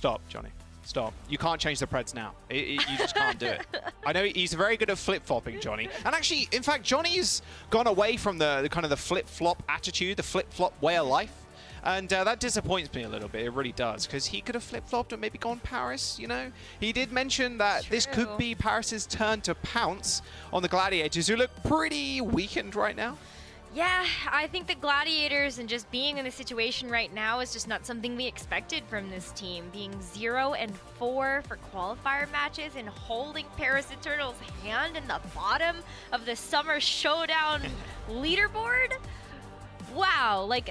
Stop, Johnny. Stop. You can't change the Preds now. You just can't do it. I know he's very good at flip-flopping, Johnny. And actually, in fact, Johnny's gone away from the kind of the flip-flop attitude, the flip-flop way of life. And that disappoints me a little bit. It really does. Because he could have flip-flopped and maybe gone Paris, you know? He did mention that this could be Paris's turn to pounce on the Gladiators, who look pretty weakened right now. Yeah, I think the Gladiators and just being in the situation right now is just not something we expected from this team. Being 0-4 for qualifier matches and holding Paris Eternal's hand in the bottom of the Summer Showdown leaderboard. Wow, like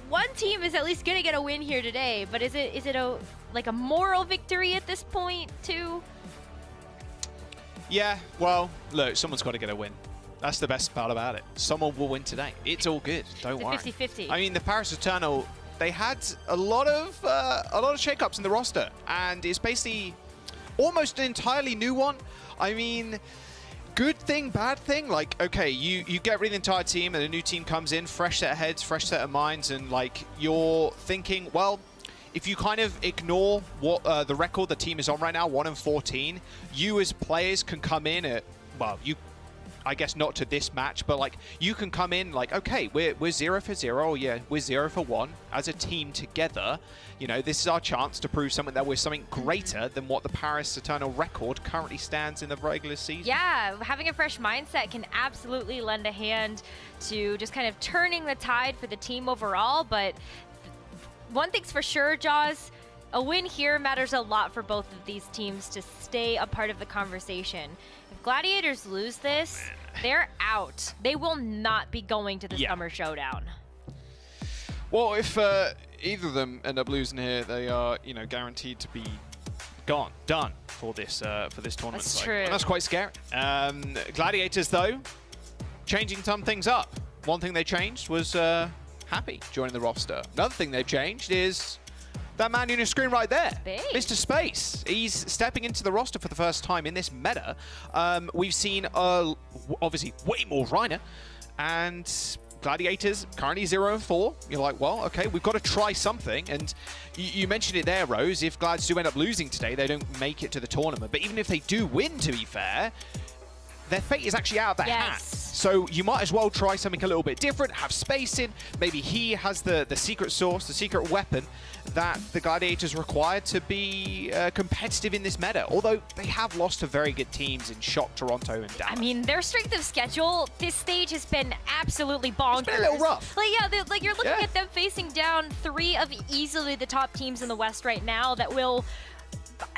one team is at least gonna get a win here today, but is it a moral victory at this point too? Yeah, well, look, someone's got to get a win. That's the best part about it. Someone will win today. It's all good. Don't worry. It's a 50-50. I mean, the Paris Eternal, they had a lot of shakeups in the roster, and it's basically almost an entirely new one. I mean, good thing, bad thing. Like, okay, you get rid of the entire team, and a new team comes in, fresh set of heads, fresh set of minds, and like you're thinking, well, if you kind of ignore what the record the team is on right now, 1-14, you as players can come in at, well, I guess not to this match, but like you can come in like, okay, we're 0-0, or yeah, we're 0-1 as a team together. You know, this is our chance to prove something that we're something greater than what the Paris Eternal record currently stands in the regular season. Yeah, having a fresh mindset can absolutely lend a hand to just kind of turning the tide for the team overall. But one thing's for sure, Jaws, a win here matters a lot for both of these teams to stay a part of the conversation. If Gladiators lose this, they're out. They will not be going to the Summer Showdown. Well, if either of them end up losing here, they are, you know, guaranteed to be done for this tournament. That's true. And that's quite scary. Gladiators, though, changing some things up. One thing they changed was Happy joining the roster. Another thing they've changed is that man on your screen right there, Mr. Space. He's stepping into the roster for the first time in this meta. We've seen, obviously, way more Reiner. And Gladiators currently 0-4. You're like, well, okay, we've got to try something. And you mentioned it there, Rose. If Glads do end up losing today, they don't make it to the tournament. But even if they do win, to be fair, their fate is actually out of their hands. So you might as well try something a little bit different, have Space in. Maybe he has the secret sauce, the secret weapon that the Gladiators require to be competitive in this meta. Although they have lost to very good teams in Shock, Toronto, and Dallas. I mean, their strength of schedule, this stage has been absolutely bonkers. It's been a little rough. Like, yeah, like you're looking at them facing down 3 of easily the top teams in the West right now that will,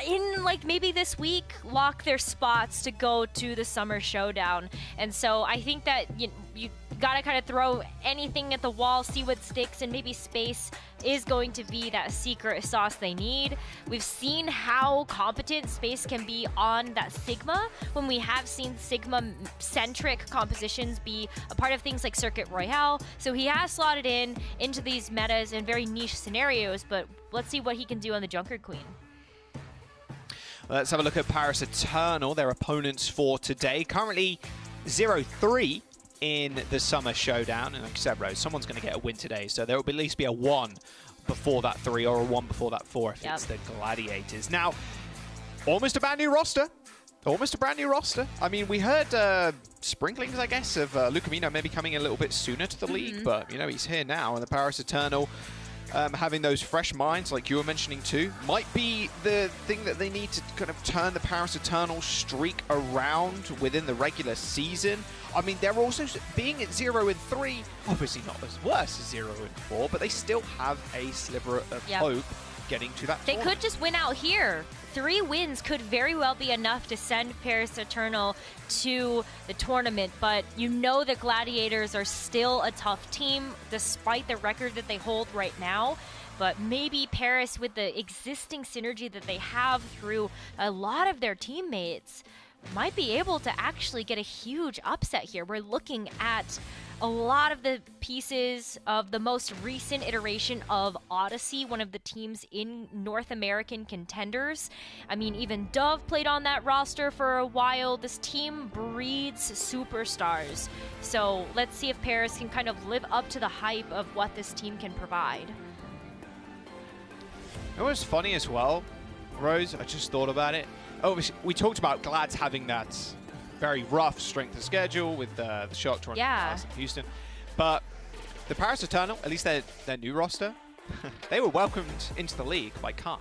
in like maybe this week, lock their spots to go to the Summer Showdown. And so I think that you gotta kind of throw anything at the wall, see what sticks, and maybe Space is going to be that secret sauce they need. We've seen how competent Space can be on that Sigma when we have seen Sigma-centric compositions be a part of things like Circuit Royale. So he has slotted into these metas in very niche scenarios, but let's see what he can do on the Junker Queen. Let's have a look at Paris Eternal, their opponents for today. Currently 0-3 in the Summer Showdown. And like I said, Rose, someone's going to get a win today. So there will at least be a 1 before that 3 or a 1 before that 4 if it's the Gladiators. Now, almost a brand new roster. Almost a brand new roster. I mean, we heard sprinklings, I guess, of Lucamino maybe coming a little bit sooner to the league. But, you know, he's here now. And the Paris Eternal, having those fresh minds, like you were mentioning too, might be the thing that they need to kind of turn the Paris Eternal streak around within the regular season. I mean, they're also being at 0-3, obviously not as worse as 0-4, but they still have a sliver of hope getting to that They could just win out here. 3 wins could very well be enough to send Paris Eternal to the tournament, but you know the Gladiators are still a tough team despite the record that they hold right now. But maybe Paris, with the existing synergy that they have through a lot of their teammates, might be able to actually get a huge upset here. We're looking at a lot of the pieces of the most recent iteration of Odyssey, one of the teams in North American contenders. I mean, even Dove played on that roster for a while. This team breeds superstars. So let's see if Paris can kind of live up to the hype of what this team can provide. It was funny as well. Rose, I just thought about it. Obviously, we talked about Glads having that very rough strength of schedule with the Shock Tournament in Houston. But the Paris Eternal, at least their new roster, they were welcomed into the league by Kai.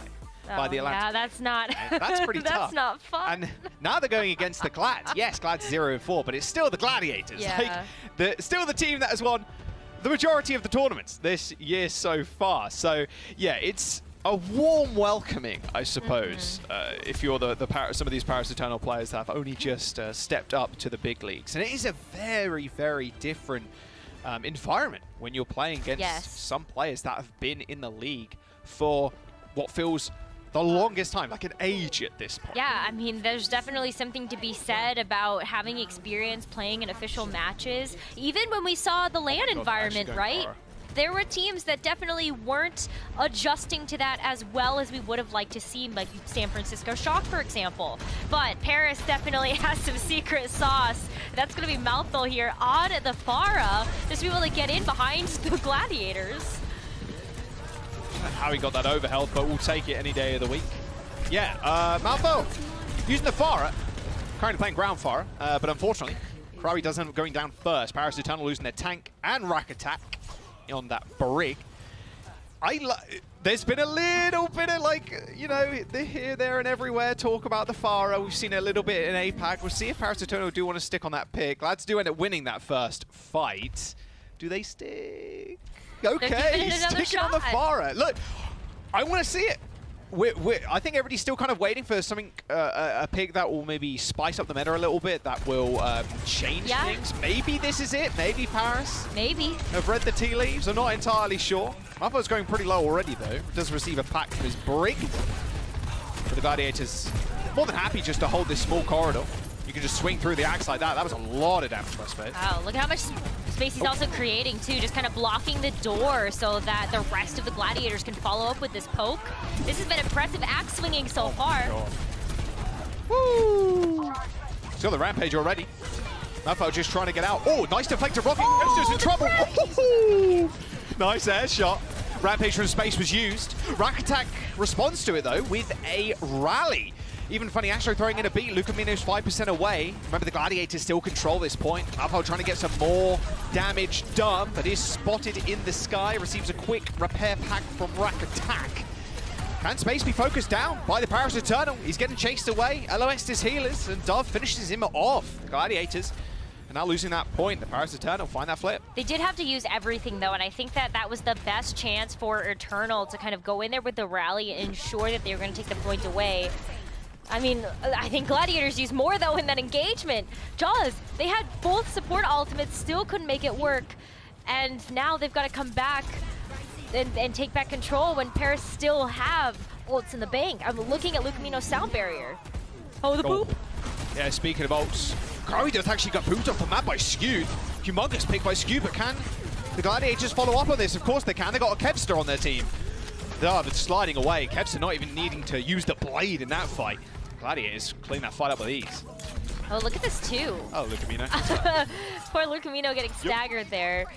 By the Atlantic. Yeah, that's not. That's pretty tough. That's not fun. And now they're going against the Glads. Yes, Glads 0-4, but it's still the Gladiators. Yeah. Like, still the team that has won the majority of the tournaments this year so far. So yeah, it's a warm welcoming, I suppose, if you're some of these Paris Eternal players that have only just stepped up to the big leagues. And it is a very, very different environment when you're playing against some players that have been in the league for what feels the longest time, like an age at this point. Yeah, I mean, there's definitely something to be said about having experience playing in official matches. Even when we saw the LAN environment, right? There were teams that definitely weren't adjusting to that as well as we would have liked to see, like San Francisco Shock, for example. But Paris definitely has some secret sauce. That's going to be mouthful here on the Pharah, just to be able to get in behind the Gladiators. How he got that overheld, but we'll take it any day of the week. Yeah, Malfoy using the Pharah, currently playing ground Pharah, but unfortunately, Krawi does end up going down first. Paris Eternal losing their tank and rack attack on that brig. There's been a little bit of, like, you know, here, there, and everywhere talk about the Pharah. We've seen it a little bit in APAC. We'll see if Paris Eternal do want to stick on that pick. Lads do end up winning that first fight. Do they stick? Okay, sticking on the Pharah. Look, I want to see it. I think everybody's still kind of waiting for something, a pick that will maybe spice up the meta a little bit, that will change things. Maybe this is it. Maybe Paris. Maybe. Have read the tea leaves. I'm not entirely sure. Malfoy's going pretty low already, though. Does receive a pack from his brig. But the Gladiators more than happy just to hold this small corridor. You can just swing through the axe like that. That was a lot of damage, I suppose. Wow, look at how much space he's also creating, too. Just kind of blocking the door so that the rest of the Gladiators can follow up with this poke. This has been impressive axe swinging so far. Woo! Still the Rampage already. Malfoy just trying to get out. Oh, nice deflector rocket. Nester's in trouble. Oh, nice air shot. Rampage from space was used. Rack Attack responds to it, though, with a rally. Even Funny Astro throwing in a beat. Lucamino's 5% away. Remember, the Gladiators still control this point. Malfoy trying to get some more damage done, but is spotted in the sky. Receives a quick repair pack from Rack Attack. Can space be focused down by the Paris Eternal? He's getting chased away. LOS his healers, and Dove finishes him off. The Gladiators are now losing that point. The Paris Eternal find that flip. They did have to use everything, though, and I think that that was the best chance for Eternal to kind of go in there with the rally and ensure that they were going to take the point away. I mean, I think Gladiators used more, though, in that engagement. Jaws, they had both support ultimates, still couldn't make it work. And now they've got to come back and take back control when Paris still have ults in the bank. I'm looking at Lucamino's sound barrier. Oh, the boop. Yeah, speaking of ults, Krawi just actually got booted off the map by Skewed. Humongous pick by Skewed, but can the Gladiators follow up on this? Of course they can. They got a Kevster on their team. Dove is sliding away. Kevster not even needing to use the blade in that fight. Gladiators clean that fight up with ease. Oh, look at this, too. Oh, Lucamino. Poor Lucamino getting staggered there.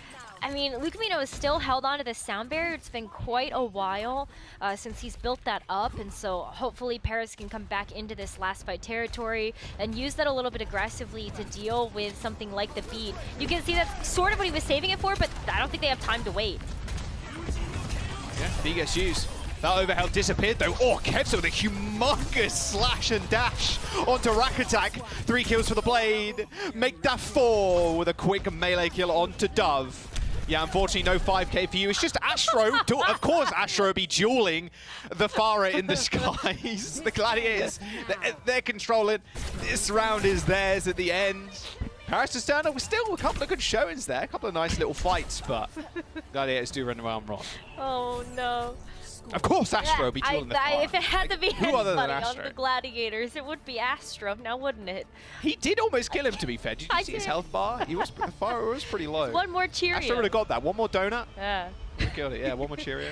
I mean, Lucamino is still held onto the sound barrier. It's been quite a while since he's built that up, and so hopefully Paris can come back into this last fight territory and use that a little bit aggressively to deal with something like the beat. You can see that's sort of what he was saving it for, but I don't think they have time to wait. Yeah, B gets used. That overheld disappeared, though. Oh, Kevster with a humongous slash and dash onto Rack Attack. 3 kills for the Blade. Make that 4 with a quick melee kill onto Dove. Yeah, unfortunately, no 5k for you. It's just Astro. Of course, Astro will be dueling the Pharah in the skies. The Gladiators, they're controlling. This round is theirs at the end. Paris Eternal was still a couple of good showings there. A couple of nice little fights, but Gladiators do run around wrong. Oh, no. Of course, Astro would be dueling the Pharah. If it had to be who other than anybody Astro? on the Gladiators, it would be Astro, now wouldn't it? He did almost kill him, to be fair. Did you see his health bar? The Pharah was pretty low. One more Cheerio. Astro would have got that. One more donut. Yeah. He killed it. Yeah, one more Cheerio.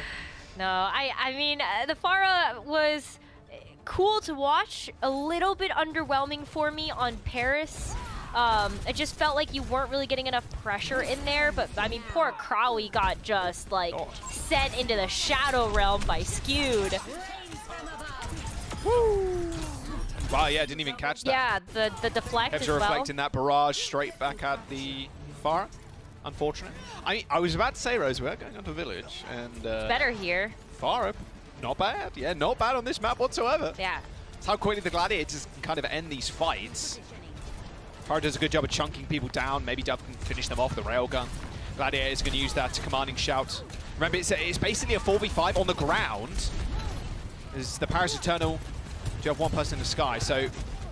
No, I mean, the Pharah was cool to watch. A little bit underwhelming for me on Paris. It just felt like you weren't really getting enough pressure in there, but I mean, poor Krawi got just like sent into the Shadow Realm by Skewed. Wow, yeah, didn't even catch that. Yeah, the deflect as Kevster well. reflecting that barrage straight back at the Pharah. Unfortunate. I was about to say, Rose, we're going onto Village. And better here. Pharah, not bad. Yeah, not bad on this map whatsoever. Yeah. It's how quickly the Gladiators can kind of end these fights. Pharah does a good job of chunking people down. Maybe Dove can finish them off the railgun. Gladiators going to use that commanding shout. Remember, it's basically a 4v5 on the ground. Is the Paris Eternal. Do you have one person in the sky? So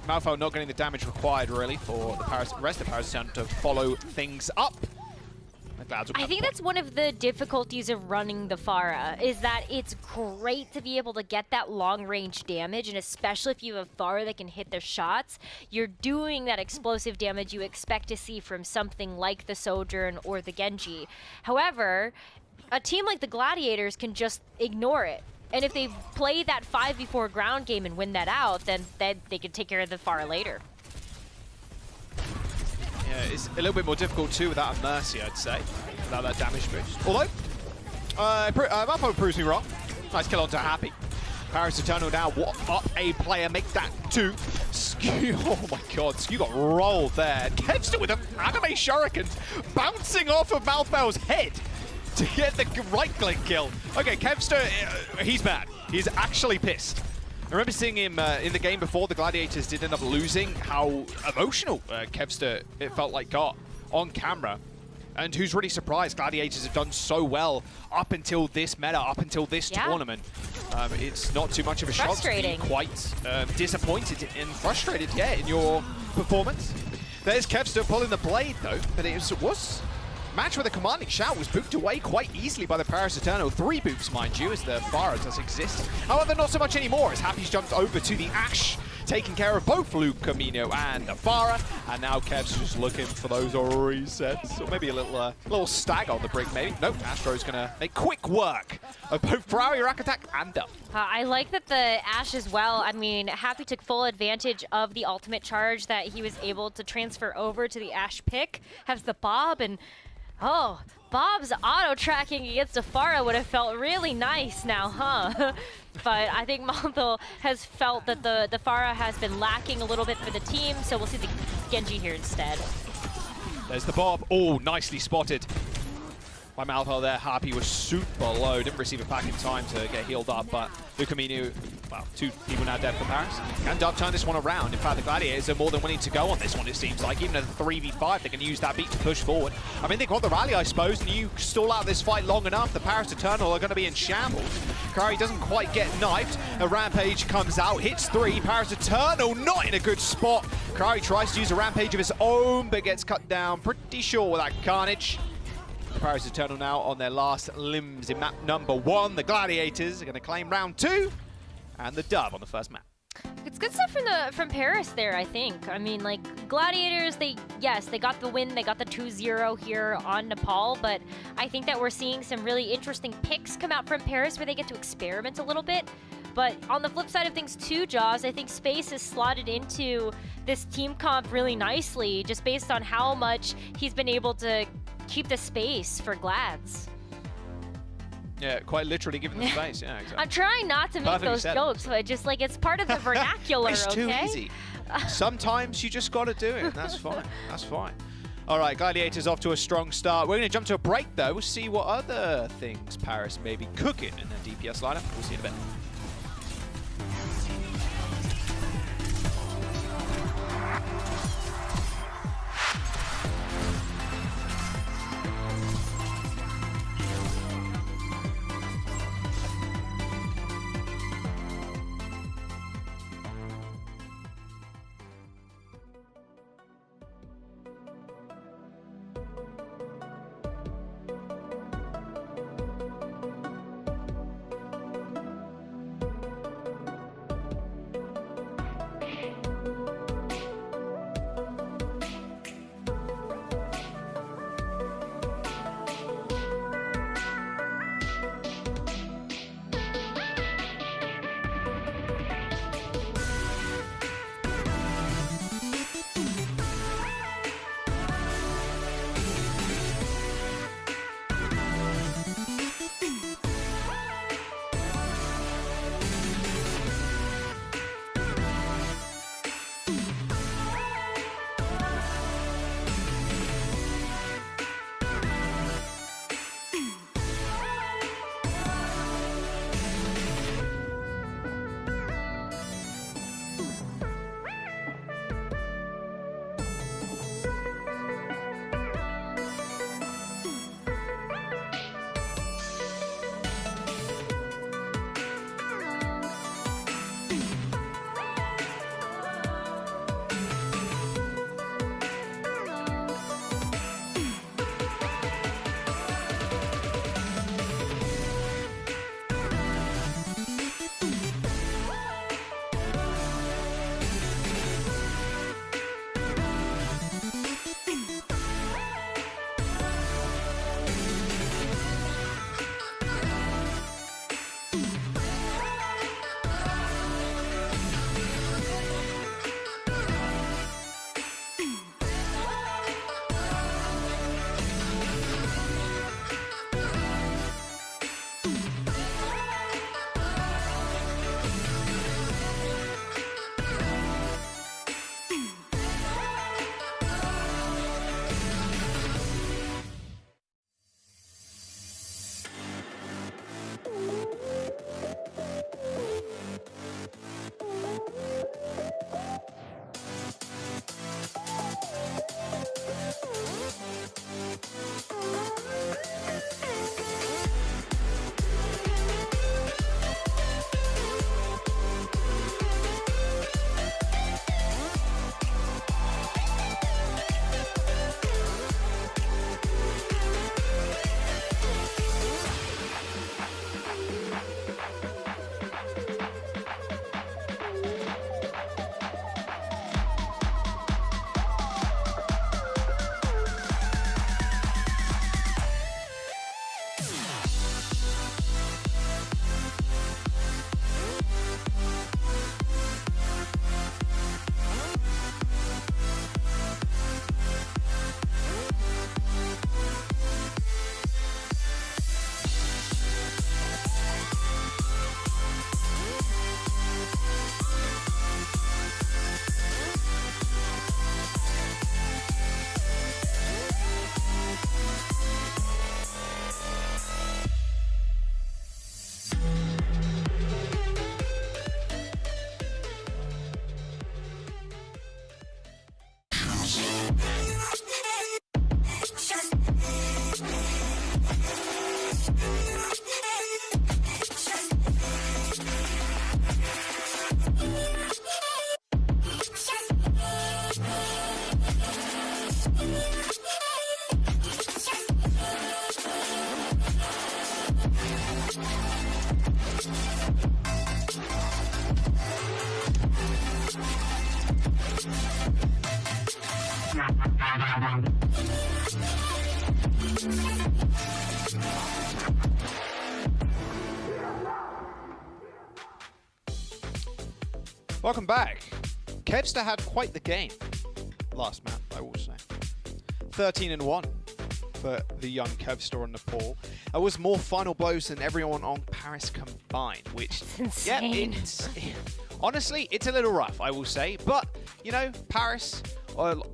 Malfoy not getting the damage required, really, for the rest of the Paris Eternal to follow things up. I think that's one of the difficulties of running the Pharah, is that it's great to be able to get that long-range damage, and especially if you have a Pharah that can hit their shots, you're doing that explosive damage you expect to see from something like the Sojourn or the Genji. However, a team like the Gladiators can just ignore it. And if they play that 5v4 ground game and win that out, then they can take care of the Pharah later. Yeah, it's a little bit more difficult too without a Mercy, I'd say, without that damage boost. Although, Malfoy proves me wrong. Nice kill onto Happy. Paris Eternal now, what up a player, make that 2. Skew, oh my god, Skew got rolled there. Kevster with an anime shuriken bouncing off of Malfoy's head to get the right-click kill. Okay, Kevster, he's mad. He's actually pissed. I remember seeing him in the game before the Gladiators did end up losing, how emotional Kevster, it felt like, got on camera. And who's really surprised, Gladiators have done so well up until this meta, up until this tournament. It's not too much of a shock to be quite disappointed and frustrated, in your performance. There's Kevster pulling the blade, though, but it was match where the commanding shout was booped away quite easily by the Paris Eternal. 3 boops, mind you, as the Pharah does exist. However, not so much anymore, as Happy's jumped over to the Ashe, taking care of both Luke Camino and the Pharah. And now Kev's just looking for those resets. Or maybe a little stag on the brick, maybe. Nope, Astro's going to make quick work of both Ferrari, Rakatak, and Dove. I like that the Ashe as well. I mean, Happy took full advantage of the ultimate charge that he was able to transfer over to the Ashe pick. Has the Bob, and oh, Bob's auto-tracking against a Pharah would have felt really nice now, huh? But I think Maltho has felt that the Pharah has been lacking a little bit for the team, so we'll see the Genji here instead. There's the Bob. Oh, nicely spotted by Maltho there. Happy was super low. Didn't receive it back in time to get healed up, but Lucamino, well, 2 people now dead for Paris. Can Dove turn this one around? In fact, the Gladiators are more than willing to go on this one, it seems like. Even at a 3v5, they can use that beat to push forward. I mean, they've got the rally, I suppose, and you stall out this fight long enough, the Paris Eternal are going to be in shambles. Kari doesn't quite get knifed. A Rampage comes out, hits 3. Paris Eternal not in a good spot. Kari tries to use a Rampage of his own, but gets cut down pretty sure with that Carnage. The Paris Eternal now on their last limbs in map number 1. The Gladiators are going to claim round 2, and the Dove on the first map. It's good stuff from Paris there, I think. I mean, like, Gladiators, they got the win. They got the 2-0 here on Nepal, but I think that we're seeing some really interesting picks come out from Paris where they get to experiment a little bit. But on the flip side of things too, Jaws, I think Space is slotted into this team comp really nicely, just based on how much he's been able to keep the space for Glads. Yeah, quite literally giving the space. Yeah, exactly. I'm trying not to make those jokes, but just like it's part of the vernacular. It's too easy. Sometimes you just got to do it. That's fine. That's fine. All right, Gladiators off to a strong start. We're going to jump to a break though. We'll see what other things Paris may be cooking in their DPS lineup. We'll see in a bit. Welcome back. Kevster had quite the game last map, I will say. 13-1 for the young Kevster in Nepal. That was more final blows than everyone on Paris combined, which, yeah, honestly, it's a little rough, I will say. But, you know, Paris,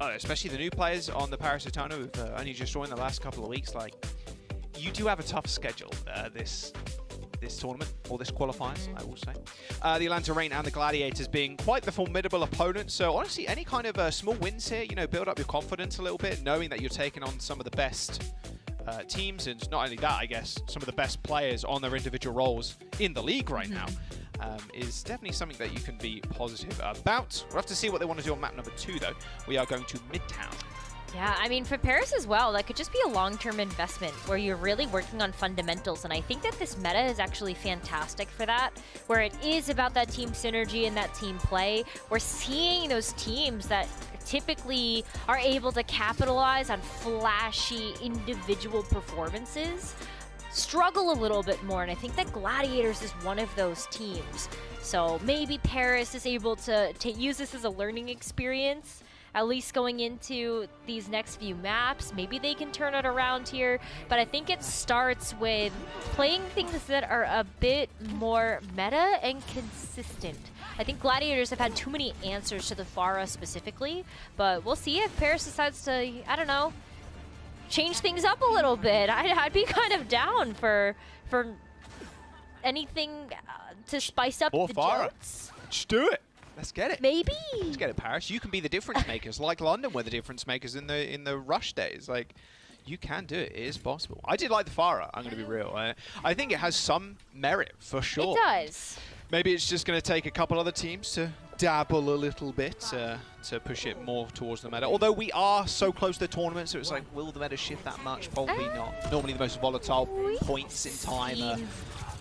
especially the new players on the Paris Eternal who've only just joined the last couple of weeks, like, you do have a tough schedule this tournament, or this qualifiers, I will say. The Atlanta Reign and the Gladiators being quite the formidable opponents. So honestly, any kind of small wins here, you know, build up your confidence a little bit, knowing that you're taking on some of the best teams, and not only that, I guess, some of the best players on their individual roles in the league right now, is definitely something that you can be positive about. We'll have to see what they want to do on map number 2, though. We are going to Midtown. Yeah, I mean, for Paris as well, that could just be a long-term investment where you're really working on fundamentals. And I think that this meta is actually fantastic for that, where it is about that team synergy and that team play. We're seeing those teams that typically are able to capitalize on flashy individual performances struggle a little bit more, and I think that Gladiators is one of those teams. So maybe Paris is able to use this as a learning experience, at least going into these next few maps. Maybe they can turn it around here, but I think it starts with playing things that are a bit more meta and consistent. I think Gladiators have had too many answers to the Pharah specifically, but we'll see if Paris decides to, I don't know, change things up a little bit. I'd be kind of down for anything to spice up the Jets. Just do it. Let's get it. Maybe. Let's get it, Paris. You can be the difference makers, like London were the difference makers in the rush days. Like, you can do it. It is possible. I did like the Pharah, I'm going to be real. I think it has some merit, for sure. It does. Maybe it's just going to take a couple other teams to dabble a little bit to push it more towards the meta. Although we are so close to the tournament, so it's like, will the meta shift that much? Probably not. Normally the most volatile points in time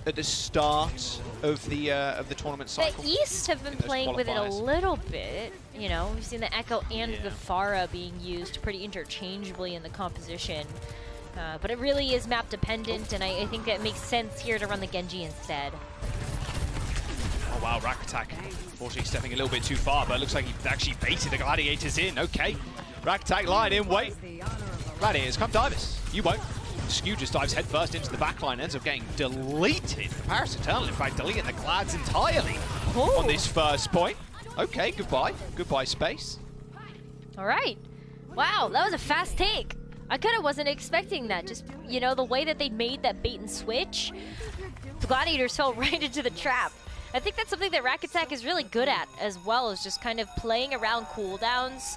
at the start of the tournament cycle. The East have been playing with it a little bit. You know, we've seen the Echo and the Pharah being used pretty interchangeably in the composition. But it really is map dependent, and I think that makes sense here to run the Genji instead. Oh wow, Rack Attack. Unfortunately stepping a little bit too far, but it looks like he actually baited the Gladiators in. Okay. Rack Attack line in, wait. Gladiators, come dive us. You won't. Skew just dives headfirst into the backline, ends up getting deleted. The Paris Eternal, in fact, deleting the Glads entirely on this first point. Okay, goodbye. Goodbye, space. All right. Wow, that was a fast take. I kind of wasn't expecting that. Just, you know, the way that they made that bait and switch, the Gladiators fell right into the trap. I think that's something that Rack Attack is really good at, as well as just kind of playing around cooldowns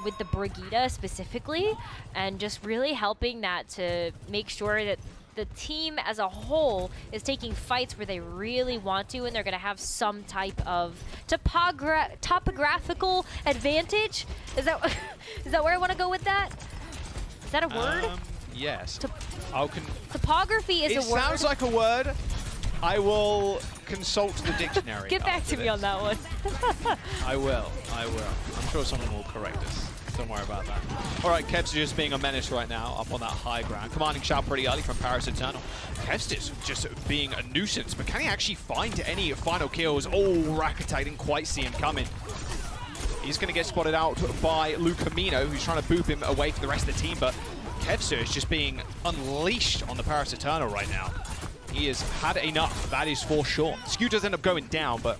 with the Brigitte specifically, and just really helping that to make sure that the team as a whole is taking fights where they really want to, and they're going to have some type of topographical advantage. Is that where I want to go with that? Is that a word? Yes. Topography is a word. It sounds like a word. I will consult the dictionary. Get back to me on that one. I will. I'm sure someone will correct us. Don't worry about that. All right, Kev's just being a menace right now up on that high ground. Commanding shout pretty early from Paris Eternal. Kev's just being a nuisance, but can he actually find any final kills? Oh, Rack Attack didn't quite see him coming. He's going to get spotted out by Lucamino, who's trying to boop him away from the rest of the team, but Kevster is just being unleashed on the Paris Eternal right now. He has had enough, that is for sure. Skew does end up going down, but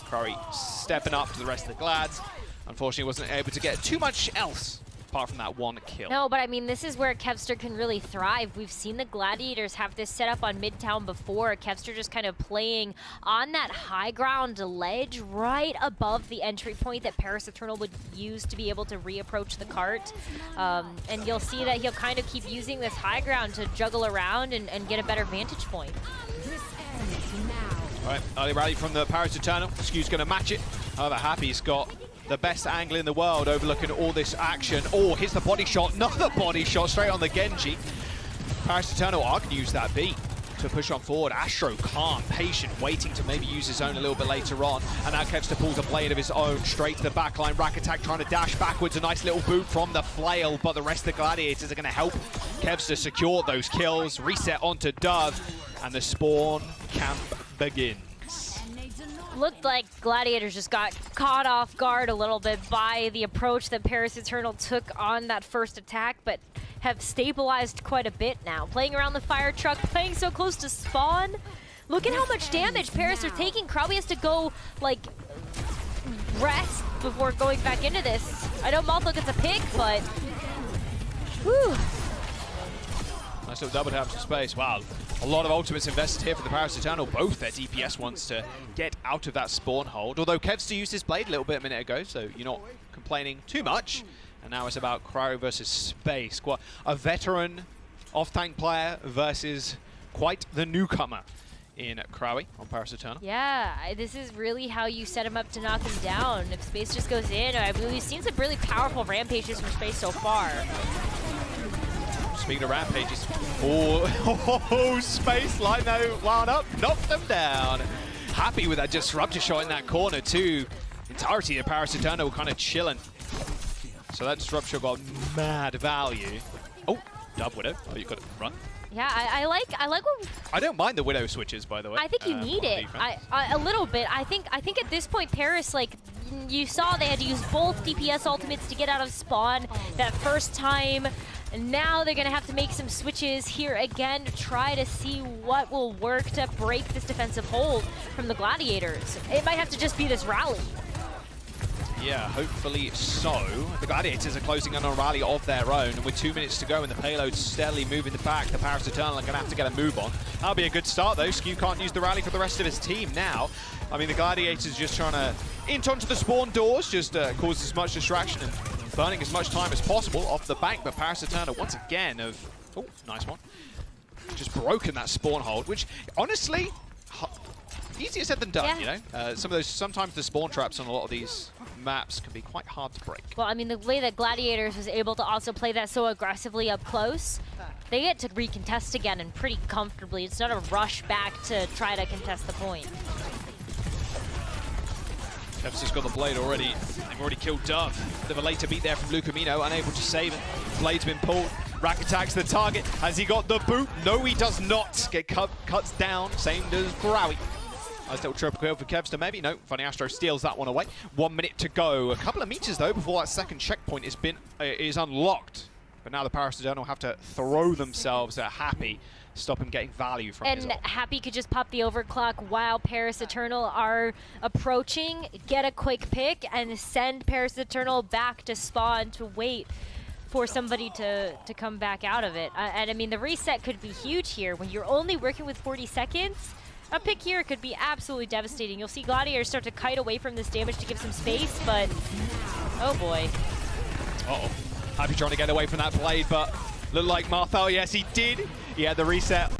Curry stepping up to the rest of the Glads. Unfortunately, wasn't able to get too much else apart from that one kill. No, but I mean, this is where Kevster can really thrive. We've seen the Gladiators have this set up on Midtown before. Kevster just kind of playing on that high ground ledge right above the entry point that Paris Eternal would use to be able to reapproach the cart. And you'll see that he'll kind of keep using this high ground to juggle around and get a better vantage point. All right, early rally from the Paris Eternal. Skew's going to match it. However, Happy's got the best angle in the world overlooking all this action. Oh, here's the body shot. Another body shot straight on the Genji. Paris Eternal are going to use that B to push on forward. Astro calm, patient, waiting to maybe use his own a little bit later on. And now Kevster pulls a blade of his own straight to the backline. Rack Attack trying to dash backwards. A nice little boot from the flail, but the rest of the Gladiators are going to help Kevster secure those kills. Reset onto Dove, and the spawn camp begins. Looked like Gladiators just got caught off guard a little bit by the approach that Paris Eternal took on that first attack, but have stabilized quite a bit now. Playing around the fire truck, playing so close to spawn. Look at how much damage Paris are taking. Krawi has to go, like, rest before going back into this. I know Maltho gets a pick, but... Whew. Nice little double tap to space. Wow, a lot of ultimates invested here for the Paris Eternal. Both their DPS wants to get out of that spawn hold. Although Kevster used his blade a little bit a minute ago, so you're not complaining too much. And now it's about Cryo versus Space. A veteran off-tank player versus quite the newcomer in Krawi on Paris Eternal. Yeah, this is really how you set him up to knock him down. If Space just goes in, I believe we've seen some really powerful rampages from Space so far. Speaking of rampages, oh, Space line though wound up, knocked them down. Happy with that disruptor shot in that corner too. Entirety of Paris Eternal kind of chilling. So that disruptor got mad value. Oh, Dub Widow. Oh, you got to run. Yeah, I like what... I don't mind the Widow switches, by the way. I think you need it. A little bit. I think at this point, Paris, like, you saw they had to use both DPS ultimates to get out of spawn that first time. And now they're going to have to make some switches here again to try to see what will work to break this defensive hold from the Gladiators. It might have to just be this rally. Yeah, hopefully so. The Gladiators are closing in on a rally of their own, and with 2 minutes to go and the payload steadily moving the back, the Paris Eternal are going to have to get a move on. That'll be a good start though. Skew can't use the rally for the rest of his team now. I mean, the Gladiators just trying to int onto the spawn doors, just cause as much distraction and burning as much time as possible off the bank, but Paris Eternal once again have, oh, nice one, just broken that spawn hold, which honestly, easier said than done, yeah. You know? Sometimes the spawn traps on a lot of these maps can be quite hard to break. Well, I mean, the way that Gladiators was able to also play that so aggressively up close, they get to recontest again and pretty comfortably. It's not a rush back to try to contest the point. Kevster's got the blade already. They've already killed Dove. Bit of a later beat there from Lucamino, unable to save it. Blade's been pulled. Rack attacks the target. Has he got the boot? No, he does not. Cuts down. Same as Braui. Nice little triple kill for Kevster, maybe. No, Funny Astro steals that one away. 1 minute to go. A couple of meters, though, before that second checkpoint is unlocked. But now the Paris Eternal have to throw themselves at Happy, stop him getting value from his ult. And Happy could just pop the overclock while Paris Eternal are approaching, get a quick pick, and send Paris Eternal back to spawn to wait for somebody to come back out of it. And I mean, the reset could be huge here. When you're only working with 40 seconds, a pick here could be absolutely devastating. You'll see Gladiators start to kite away from this damage to give some space, but oh boy. Uh-oh. Happy trying to get away from that blade, but looked like Marthal, yes he did. He had the reset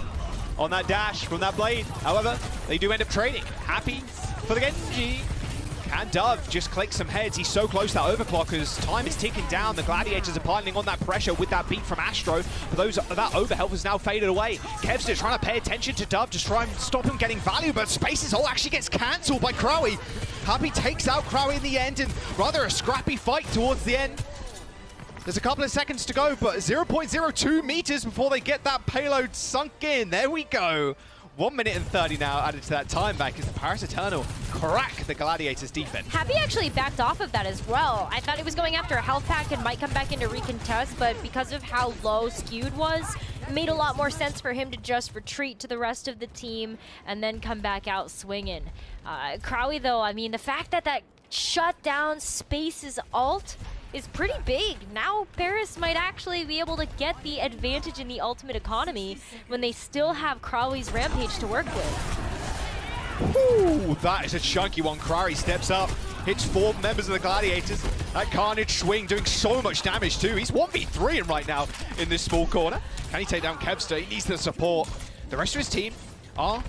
on that dash from that blade. However, they do end up trading. Happy for the Genji. And Dove just clicks some heads. He's so close to that overclock as time is ticking down. The Gladiators are piling on that pressure with that beat from Astro. But that overhealth has now faded away. Kevster trying to pay attention to Dove to try and stop him getting value, but Space's ult actually gets cancelled by Krawi. Happy takes out Krawi in the end, and rather a scrappy fight towards the end. There's a couple of seconds to go, but 0.02 meters before they get that payload sunk in. There we go. 1 minute and 30 now added to that time back as the Paris Eternal crack the Gladiators defense. Happy actually backed off of that as well. I thought he was going after a health pack and might come back into recontest, but because of how low Skewed was, it made a lot more sense for him to just retreat to the rest of the team and then come back out swinging. Krawi though, I mean, the fact that shut down Space's ult is pretty big. Now Paris might actually be able to get the advantage in the ultimate economy when they still have Krawi's Rampage to work with. Ooh, that is a chunky one. Krawi steps up, hits 4 members of the Gladiators. That Carnage swing doing so much damage too. He's 1v3 right now in this small corner. Can he take down Kevster? He needs the support. The rest of his team are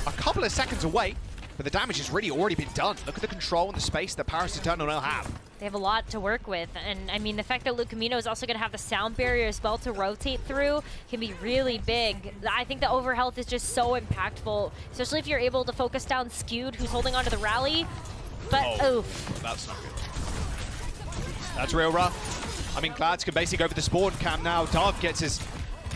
a couple of seconds away, but the damage has really already been done. Look at the control and the space that Paris Eternal now have. They have a lot to work with, and I mean, the fact that Lucamino is also going to have the sound barrier as well to rotate through can be really big. I think the overhealth is just so impactful, especially if you're able to focus down Skewed, who's holding onto the rally. But oof. That's not good. That's real rough. I mean, Glads can basically go for the spawn cam now. Dove gets his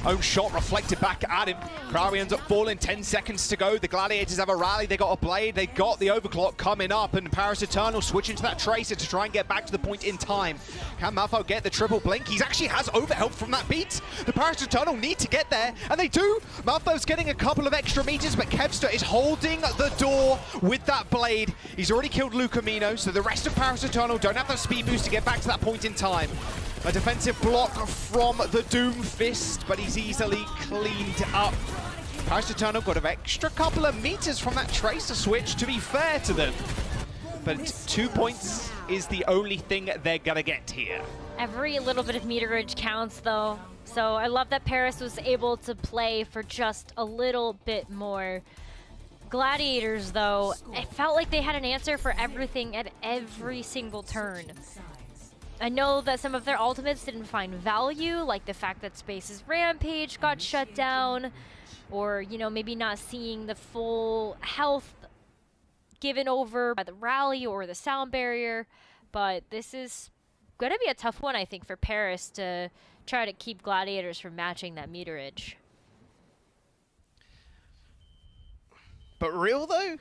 own shot reflected back at him. Krawi ends up falling, 10 seconds to go. The Gladiators have a rally, they got a blade, they got the overclock coming up, and Paris Eternal switching to that Tracer to try and get back to the point in time. Can Malfoy get the triple blink? He actually has overhelp from that beat. The Paris Eternal need to get there, and they do. Malfoy's getting a couple of extra meters, but Kevster is holding the door with that blade. He's already killed Lucamino, so the rest of Paris Eternal don't have that speed boost to get back to that point in time. A defensive block from the Doom Fist, but he's easily cleaned up. Paris Eternal got an extra couple of meters from that Tracer switch, to be fair to them. But 2 points is the only thing they're gonna get here. Every little bit of meterage counts, though. So I love that Paris was able to play for just a little bit more. Gladiators, though, it felt like they had an answer for everything at every single turn. I know that some of their ultimates didn't find value, like the fact that Space's Rampage got shut down, or, you know, maybe not seeing the full health given over by the rally or the sound barrier. But this is going to be a tough one, I think, for Paris to try to keep Gladiators from matching that meterage. But real, though,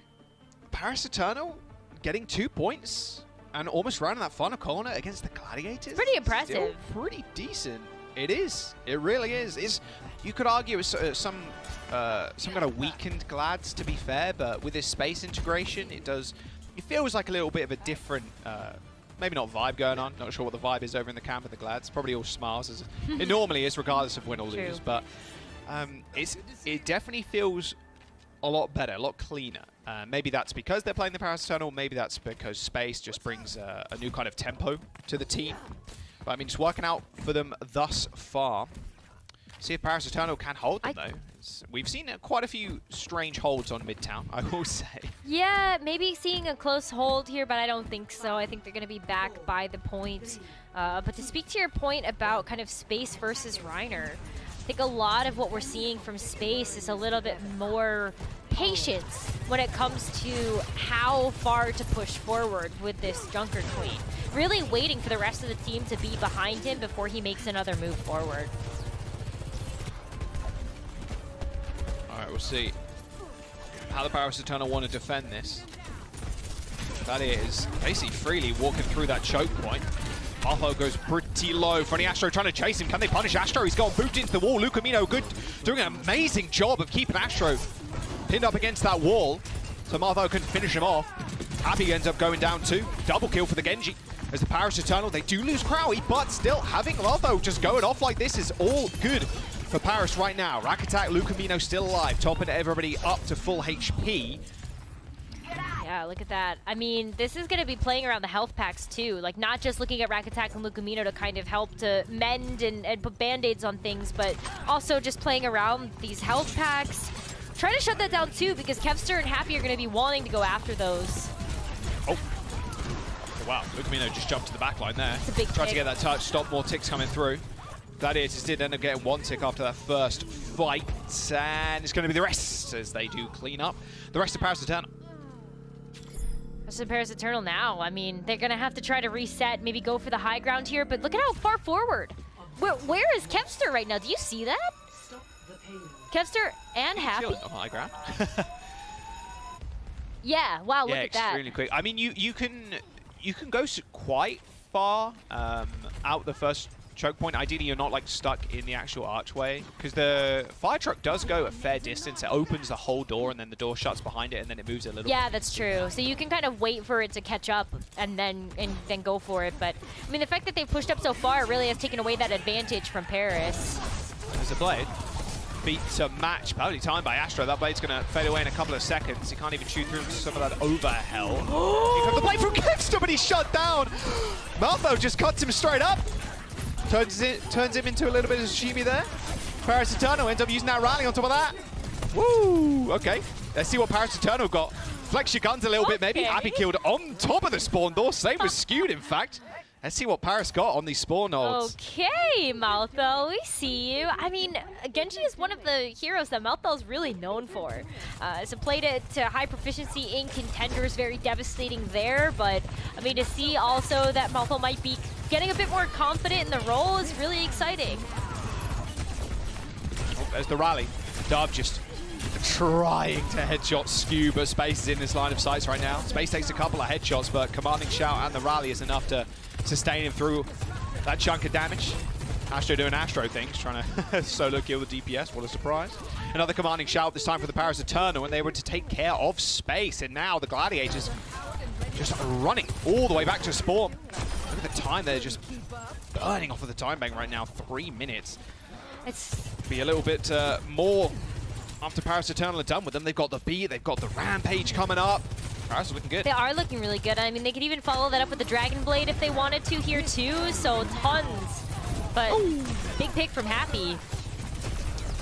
Paris Eternal getting 2 points and almost rounding that final corner against the Gladiators. Pretty impressive. Still pretty decent. It is. It really is. You could argue it's some kind of weakened Glads, to be fair, but with this space integration, it feels like a little bit of a different, maybe not vibe going on. Not sure what the vibe is over in the camp of the Glads. Probably all smiles, as it normally is, regardless of win or lose. But it definitely feels a lot better, a lot cleaner. Maybe that's because they're playing the Paris Eternal. Maybe that's because space just brings a new kind of tempo to the team. But I mean, it's working out for them thus far. See if Paris Eternal can hold them, though. We've seen quite a few strange holds on Midtown, I will say. Yeah, maybe seeing a close hold here, but I don't think so. I think they're going to be back by the point. But to speak to your point about kind of Space versus Reiner, I think a lot of what we're seeing from Space is a little bit more patience when it comes to how far to push forward with this Junker Queen. Really waiting for the rest of the team to be behind him before he makes another move forward. All right, we'll see how the Paris Eternal want to defend this. That is basically freely walking through that choke point. Malfoy goes pretty low. Funny Astro trying to chase him. Can they punish Astro? He's got booted into the wall. Lucamino doing an amazing job of keeping Astro pinned up against that wall, so Malfoy couldn't finish him off. Happy ends up going down too. Double kill for the Genji. As the Paris Eternal, they do lose Krawi, but still having Malfoy just going off like this is all good for Paris right now. Rack Attack, Lucamino still alive, topping everybody up to full HP. Yeah, look at that. I mean, this is going to be playing around the health packs too. Like, not just looking at Rack Attack and Lucamino to kind of help to mend and put band-aids on things, but also just playing around these health packs. Trying to shut that down too, because Kevster and Happy are going to be wanting to go after those. Oh wow, Lucamino just jumped to the back line there. It's a big Tried tick. to get that touch, stop more ticks coming through. Gladiators did end up getting one tick after that first fight, and it's going to be the rest as they do clean up the rest of Paris Eternal. That's Paris Eternal now. I mean, they're going to have to try to reset, maybe go for the high ground here, but look at how far forward. Where is Kevster right now? Do you see that? Kevster and Happy. On high ground. Yeah, wow, look at that. Extremely quick. I mean, you can go quite far out the first choke point. Ideally, you're not like stuck in the actual archway, because the fire truck does go a fair distance. It opens the whole door, and then the door shuts behind it, and then it moves a little. Yeah, that's true. So you can kind of wait for it to catch up and then go for it. But I mean, the fact that they've pushed up so far really has taken away that advantage from Paris. There's a blade. Beat to match. Probably timed by Astro. That blade's going to fade away in a couple of seconds. He can't even shoot through some of that overhell. Here comes the blade from Kevster, but he's shut down. Malfoy just cuts him straight up. Turns him into a little bit of sashimi there. Paris Eternal ends up using that rally on top of that. Woo! Okay. Let's see what Paris Eternal got. Flex your guns a little bit, maybe. Happy killed on top of the spawn door. Same was skewed, in fact. Let's see what Paris got on these spawn nodes. Okay, Maltho, we see you. I mean, Genji is one of the heroes that Maltho is really known for. So played it to high proficiency in contenders, very devastating there. But, I mean, to see also that Maltho might be getting a bit more confident in the role is really exciting. there's the rally. Dove just trying to headshot Skew, but Space is in this line of sights right now. Space takes a couple of headshots, but Commanding Shout and the rally is enough to sustain him through that chunk of damage. Astro doing Astro things, trying to solo kill the DPS. What a surprise. Another Commanding Shout, this time for the Paris Eternal, and they were to take care of Space. And now the Gladiators just running all the way back to spawn. Look at the time, they're just burning off of the time bank right now. 3 minutes. It's Be a little bit more after Paris Eternal are done with them. They've got the beat, they've got the Rampage coming up. Paris are looking good. They are looking really good. I mean, they could even follow that up with the Dragon Blade if they wanted to here too, so tons. But big pick from Happy.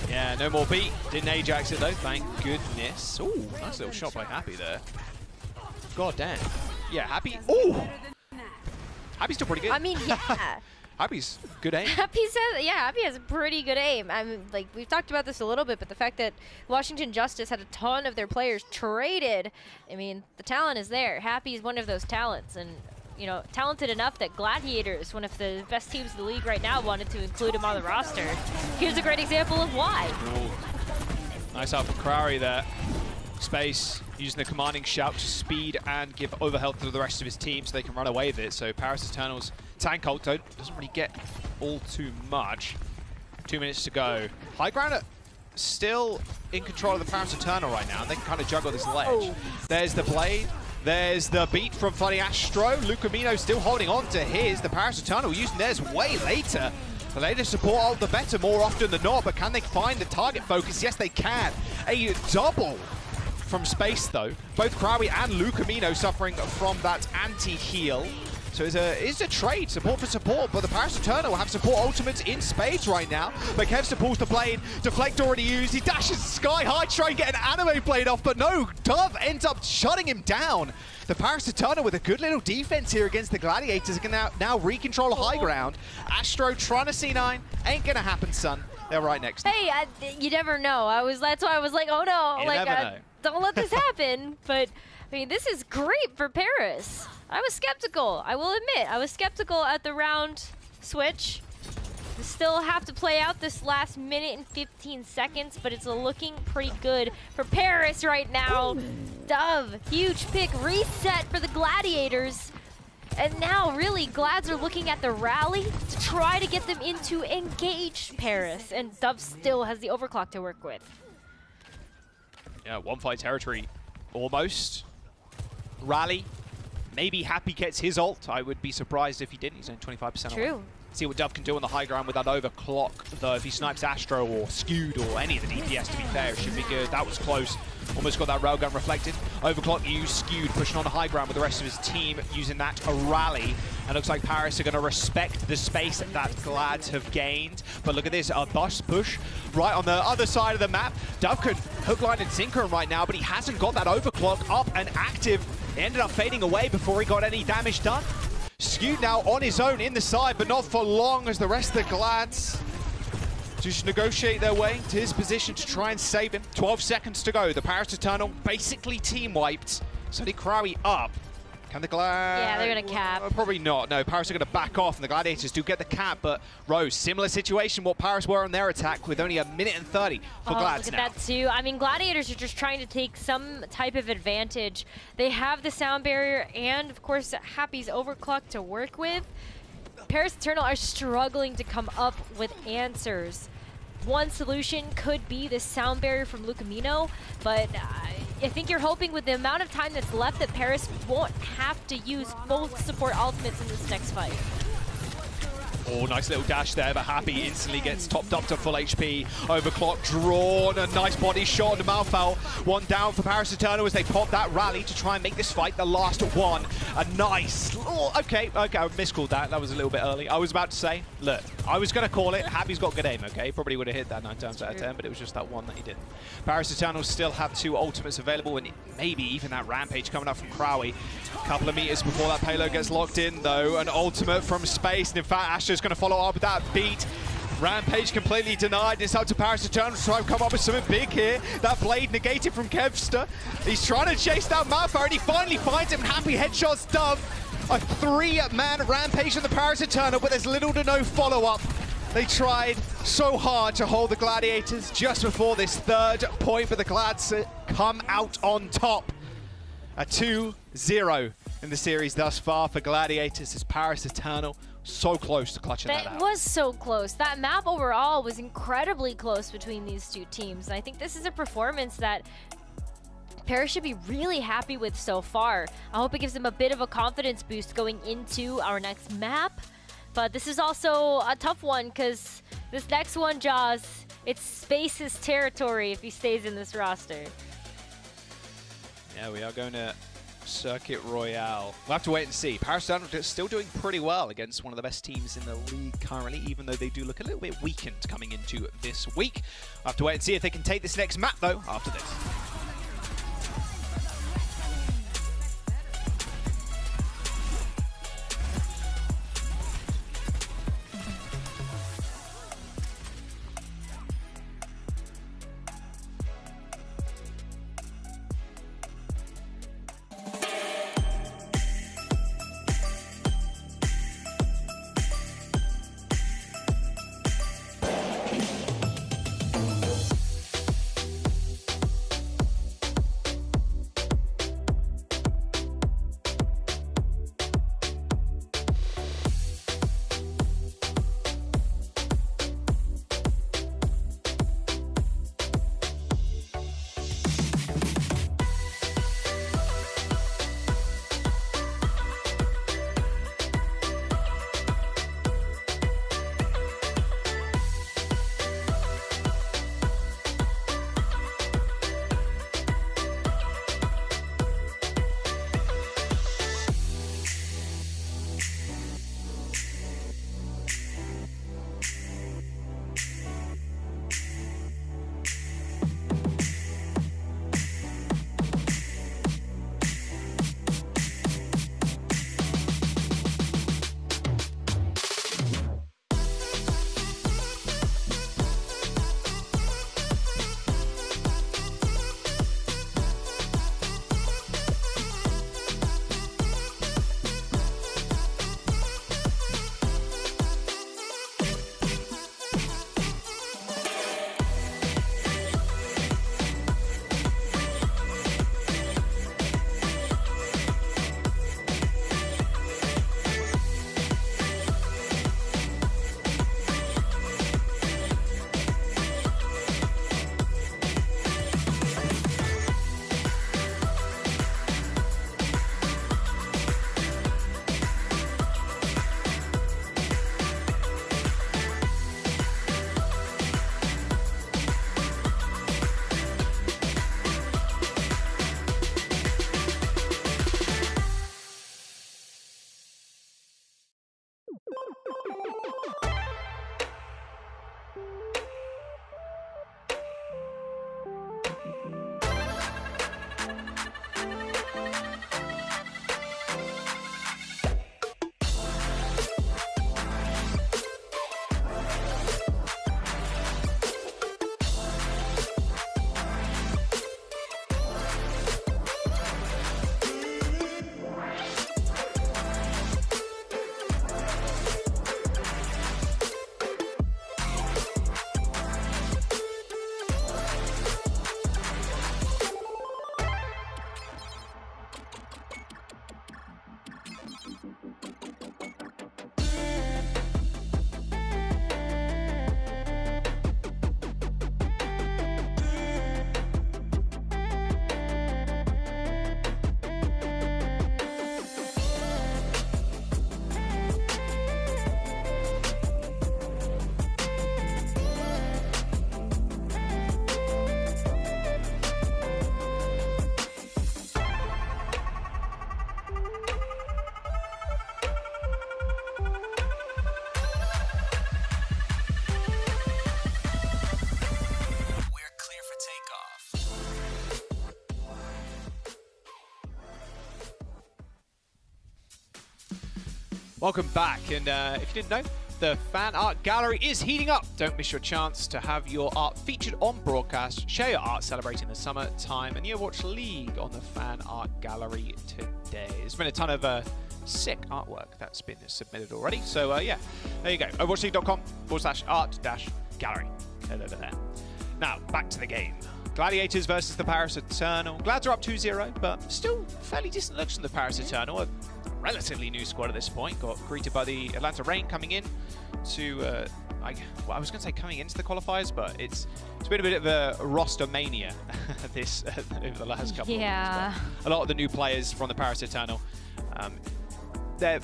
Yeah, no more beat. Didn't Ajax it though, thank goodness. Ooh, nice little shot by Happy there. God damn. Yeah, Happy. Ooh! Happy's still pretty good. I mean, yeah. Happy's good aim. Happy has pretty good aim. I mean, like, we've talked about this a little bit, but the fact that Washington Justice had a ton of their players traded, I mean, the talent is there. Happy is one of those talents, and, you know, talented enough that Gladiators, one of the best teams in the league right now, wanted to include him on the roster. Here's a great example of why. Ooh. Nice out for Crowry there. Space using the Commanding Shout to speed and give overhealth to the rest of his team so they can run away with it. So Paris Eternal's tank ult doesn't really get all too much. 2 minutes to go. High ground are still in control of the Paris Eternal right now. They can kind of juggle this ledge. There's the blade. There's the beat from Funny Astro. Lucamino still holding on to his. The Paris Eternal using theirs way later. The later support ult, the better more often than not, but can they find the target focus? Yes, they can. A double from Space though. Both Crowley and Lucamino suffering from that anti-heal. So it's a trade, support for support, but the Paris Eternal have support ultimates in spades right now. But Kevster pulls the blade, deflect already used, he dashes sky high, trying to get an anime blade off, but no, Dove ends up shutting him down. The Paris Eternal with a good little defense here against the Gladiators can now recontrol a high ground. Astro trying to C9, ain't gonna happen, son. They're right next. Hey, you never know. That's why I was like, oh no, You never know. Don't let this happen. But I mean, this is great for Paris. I was skeptical. I will admit, I was skeptical at the round switch. We still have to play out this last minute and 15 seconds, but it's looking pretty good for Paris right now. Dove, huge pick, reset for the Gladiators. And now, really, Glads are looking at the rally to try to get them into engaged Paris. And Dove still has the overclock to work with. Yeah, one fight territory, almost. Rally, maybe Happy gets his ult. I would be surprised if he didn't. He's only 25% True. away. See what Dove can do on the high ground with that overclock, though. If he snipes Astro or Skewed or any of the DPS, to be fair, it should be good. That was close. Almost got that railgun reflected. Overclock used, Skewed pushing on the high ground with the rest of his team using that rally. And looks like Paris are going to respect the space that Glads have gained. But look at this, a bus push right on the other side of the map. Dove could hook, line, and sinker him right now, but he hasn't got that overclock up and active. He ended up fading away before he got any damage done. Skewed now on his own in the side, but not for long as the rest of the Glads just negotiate their way to his position to try and save him. 12 seconds to go. The Paris Eternal basically team wiped. Suddenly Crowley up. Can the Glad... Yeah, they're going to cap. Probably not. No, Paris are going to back off, and the Gladiators do get the cap, but Rose, similar situation what Paris were on their attack with only 1 minute and 30 for Glads look now. at that too. I mean, Gladiators are just trying to take some type of advantage. They have the sound barrier and, of course, Happy's overclock to work with. Paris Eternal are struggling to come up with answers. One solution could be this sound barrier from Lucamino, but I think you're hoping with the amount of time that's left that Paris won't have to use both support ultimates in this next fight. Oh, nice little dash there, but Happy instantly gets topped up to full HP. Overclock drawn, a nice body shot on the Malfoul. One down for Paris Eternal as they pop that rally to try and make this fight the last one. A nice, okay, I miscalled that. That was a little bit early. I was about to say, look, I was going to call it. Happy's got good aim, okay? Probably would have hit that 9 times out of 10, but it was just that one that he didn't. Paris Eternal still have 2 ultimates available, and maybe even that Rampage coming up from Crowley. A couple of meters before that payload gets locked in, though. An ultimate from Space, and in fact, Astro's going to follow up with that beat. Rampage completely denied. It's up to Paris Eternal to try and come up with something big here. That blade negated from Kevster. He's trying to chase down Malfour, and he finally finds him. Happy headshots Dove. A 3-man Rampage on the Paris Eternal, but there's little to no follow-up. They tried so hard to hold the Gladiators just before this third point, but the Glads come out on top. A 2-0 in the series thus far for Gladiators as Paris Eternal so close to clutching that out. That was so close. That map overall was incredibly close between these two teams. And I think this is a performance that Paris should be really happy with so far. I hope it gives them a bit of a confidence boost going into our next map. But this is also a tough one because this next one, Jaws, it's Space's territory if he stays in this roster. Yeah, we are going to Circuit Royale. We'll have to wait and see. Paris is still doing pretty well against one of the best teams in the league currently, even though they do look a little bit weakened coming into this week. We'll have to wait and see if they can take this next map, though, after this. Welcome back, and if you didn't know, the fan art gallery is heating up. Don't miss your chance to have your art featured on broadcast. Share your art celebrating the summertime and the Overwatch League on the fan art gallery today. There's been a ton of sick artwork that's been submitted already. So yeah, there you go. overwatchleague.com/art-gallery. Head over there. Now, back to the game. Gladiators versus the Paris Eternal. Glads are up 2-0, but still fairly decent looks from the Paris Eternal. A relatively new squad at this point. Got greeted by the Atlanta Reign coming in to, I was going to say coming into the qualifiers, but it's been a bit of a roster mania this over the last couple of months. But a lot of the new players from the Paris Eternal,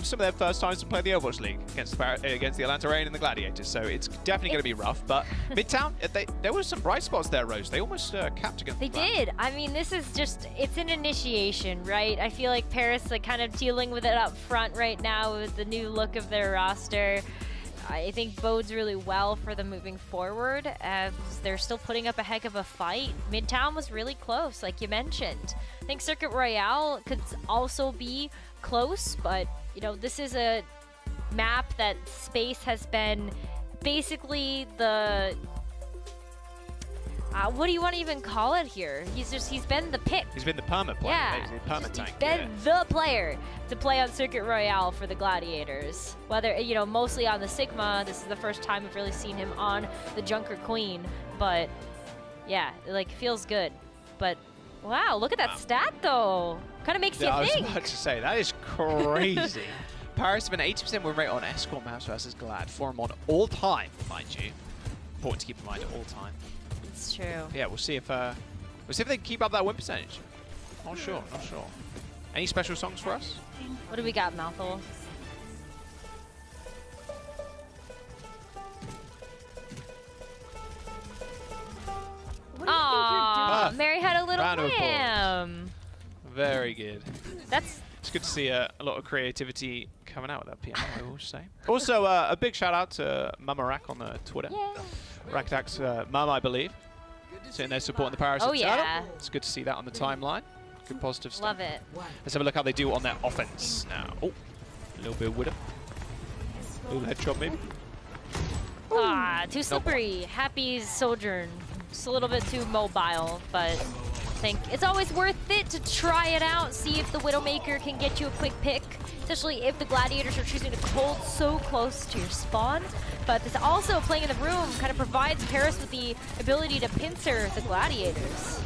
some of their first times to play the Overwatch League against the Atlanta Reign and the Gladiators, so it's definitely going to be rough. But Midtown, there were some bright spots there, Rose. They almost capped against They did. I mean, this is just, it's an initiation, right? I feel like Paris kind of dealing with it up front right now with the new look of their roster. I think bodes really well for them moving forward, as they're still putting up a heck of a fight. Midtown was really close, like you mentioned. I think Circuit Royale could also be close, but you know, this is a map that Space has been basically the what do you want to even call it here? He's been the pick. He's been the perma player. Yeah, He's perma tank. He's been the player to play on Circuit Royale for the Gladiators. Whether, you know, mostly on the Sigma. This is the first time we've really seen him on the Junker Queen. But yeah, it feels good. But wow, look at that stat though. Kind of makes you think. I was about to say, that is crazy. Paris have an 80% win rate on Escort maps versus Glad. For him on all time, mind you. Important to keep in mind at all time. It's true. Yeah, we'll see if they can keep up that win percentage. Not sure. Any special songs for us? What do we got, Mouthful? Aw, Mary had a little lamb. Very good. It's good to see a lot of creativity coming out with that piano, I will say. Also, a big shout out to Mama Rack on the Twitter. Raktak's mum, I believe. Sitting there supporting the Paris Eternal. Yeah. It's good to see that on the timeline. Good positive stuff. Love it. Let's have a look how they do on their offense now. Oh, a little bit of widow. A little headshot maybe. Too slippery. Happy's Sojourn. Just a little bit too mobile, but I think it's always worth it to try it out, see if the Widowmaker can get you a quick pick, especially if the Gladiators are choosing to hold so close to your spawn. But this also, playing in the room, kind of provides Paris with the ability to pincer the Gladiators.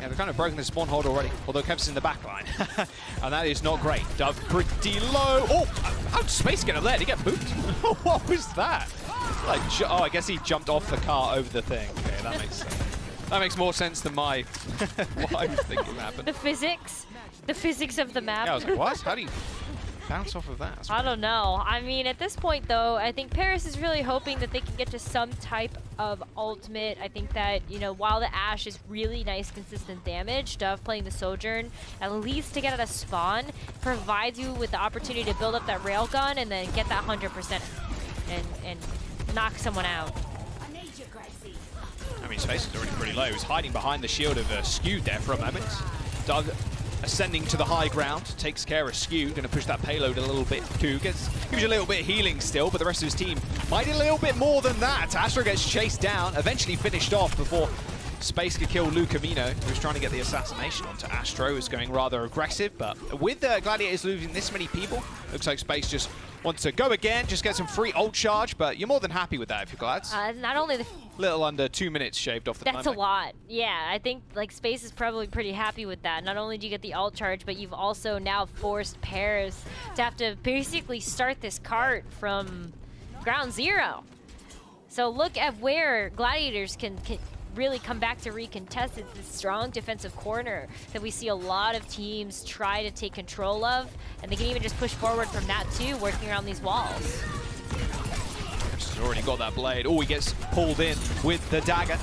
Yeah, they've kind of broken the spawn hold already, although Kev's in the back line. And that is not great. Dove pretty low. Oh, how'd Space get up there? Did he get booped? What was that? I guess he jumped off the car over the thing. Okay, that makes more sense than what I was thinking happened. The physics of the map. Yeah, I was like, what? How do you bounce off of that? I don't know. I mean, at this point, though, I think Paris is really hoping that they can get to some type of ultimate. I think that, you know, while the Ashe is really nice, consistent damage, Dove playing the Sojourn, at least to get at a spawn, provides you with the opportunity to build up that railgun and then get that 100% and knock someone out. I mean, Space is already pretty low. He was hiding behind the shield of Skewed there for a moment. Doug ascending to the high ground, takes care of Skewed, going to push that payload a little bit too. Gives you a little bit of healing still, but the rest of his team might need a little bit more than that. Astro gets chased down, eventually finished off before Space could kill Lucamino, who was trying to get the assassination onto Astro, who's going rather aggressive, but with the Gladiators losing this many people, looks like Space just wants to go again, just get some free ult charge, but you're more than happy with that if you're Glads. Not only the... Little under 2 minutes shaved off the time. That's a lot. Yeah, I think Space is probably pretty happy with that. Not only do you get the ult charge, but you've also now forced Paris to have to basically start this cart from ground zero. So look at where Gladiators can really come back to recontest. It's this strong defensive corner that we see a lot of teams try to take control of, and they can even just push forward from that too, working around these walls. He's already got that blade. Oh, he gets pulled in with the dagger.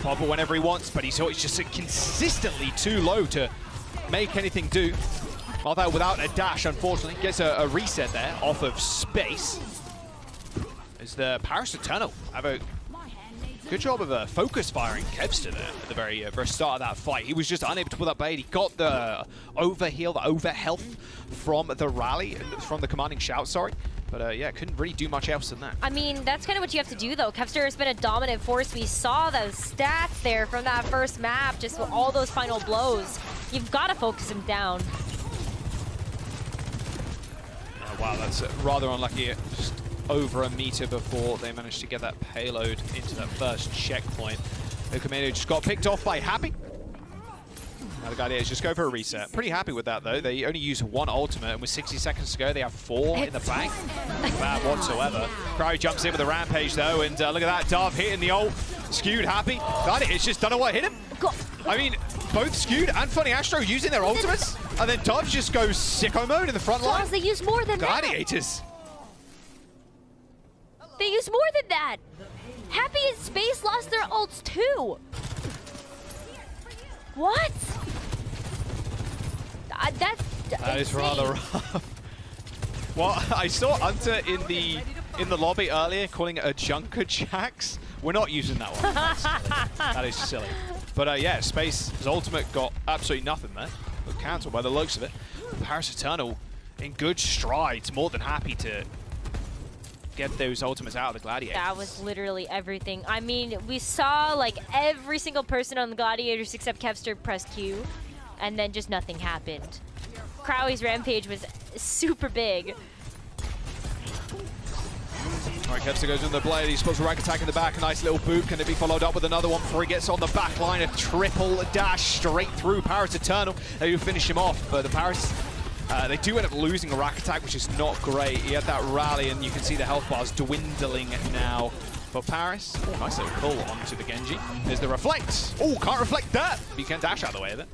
Pop it whenever he wants, but he's just consistently too low to make anything do. Although without a dash, unfortunately, gets a reset there off of Space. As the Paris Eternal have a good job of focus firing Kevster there at the very start of that fight. He was just unable to pull that blade. He got the overheal, the over-health from the rally, from the commanding shout, sorry. But yeah, couldn't really do much else than that. I mean, that's kind of what you have to do, though. Kevster has been a dominant force. We saw those stats there from that first map, just with all those final blows. You've got to focus him down. Wow, that's rather unlucky. Just over a meter before they managed to get that payload into that first checkpoint. LAGladiators just got picked off by Happy. Now the LAGladiators just go for a reset. Pretty happy with that, though. They only use one ultimate, and with 60 seconds to go, they have 4 in the bank. Not bad whatsoever. Crowley jumps in with a rampage, though, and look at that. Dove hitting the ult. Skewed Happy. LAGladiators just don't know what hit him. I mean, both Skewed and Funny Astro using their ultimates, and then Dove just goes sicko mode in the front line. They use more than LAGladiators. They use more than that. Happy and Space lost their ults too. What? That is rather rough. Well, I saw Unter in the lobby earlier calling it a Junker Jax. We're not using that one. That is silly. But yeah, Space's ultimate got absolutely nothing there. Got cancelled by the looks of it. Paris Eternal in good strides, more than happy to get those ultimates out of the LAGladiators. That was literally everything. I mean, we saw like every single person on the LAGladiators except Kevster press Q, and then just nothing happened. Crowley's rampage was super big. All right, Kevster goes in the blade. He's supposed to rack attack in the back. A nice little boot. Can it be followed up with another one before he gets on the back line? A triple dash straight through Paris Eternal. They do finish him off, but the Paris, they do end up losing a rack attack, which is not great. He had that rally, and you can see the health bars dwindling now for Paris. Oh, nice little pull onto the Genji. There's the reflect. Oh, can't reflect that. But you can dash out of the way of it.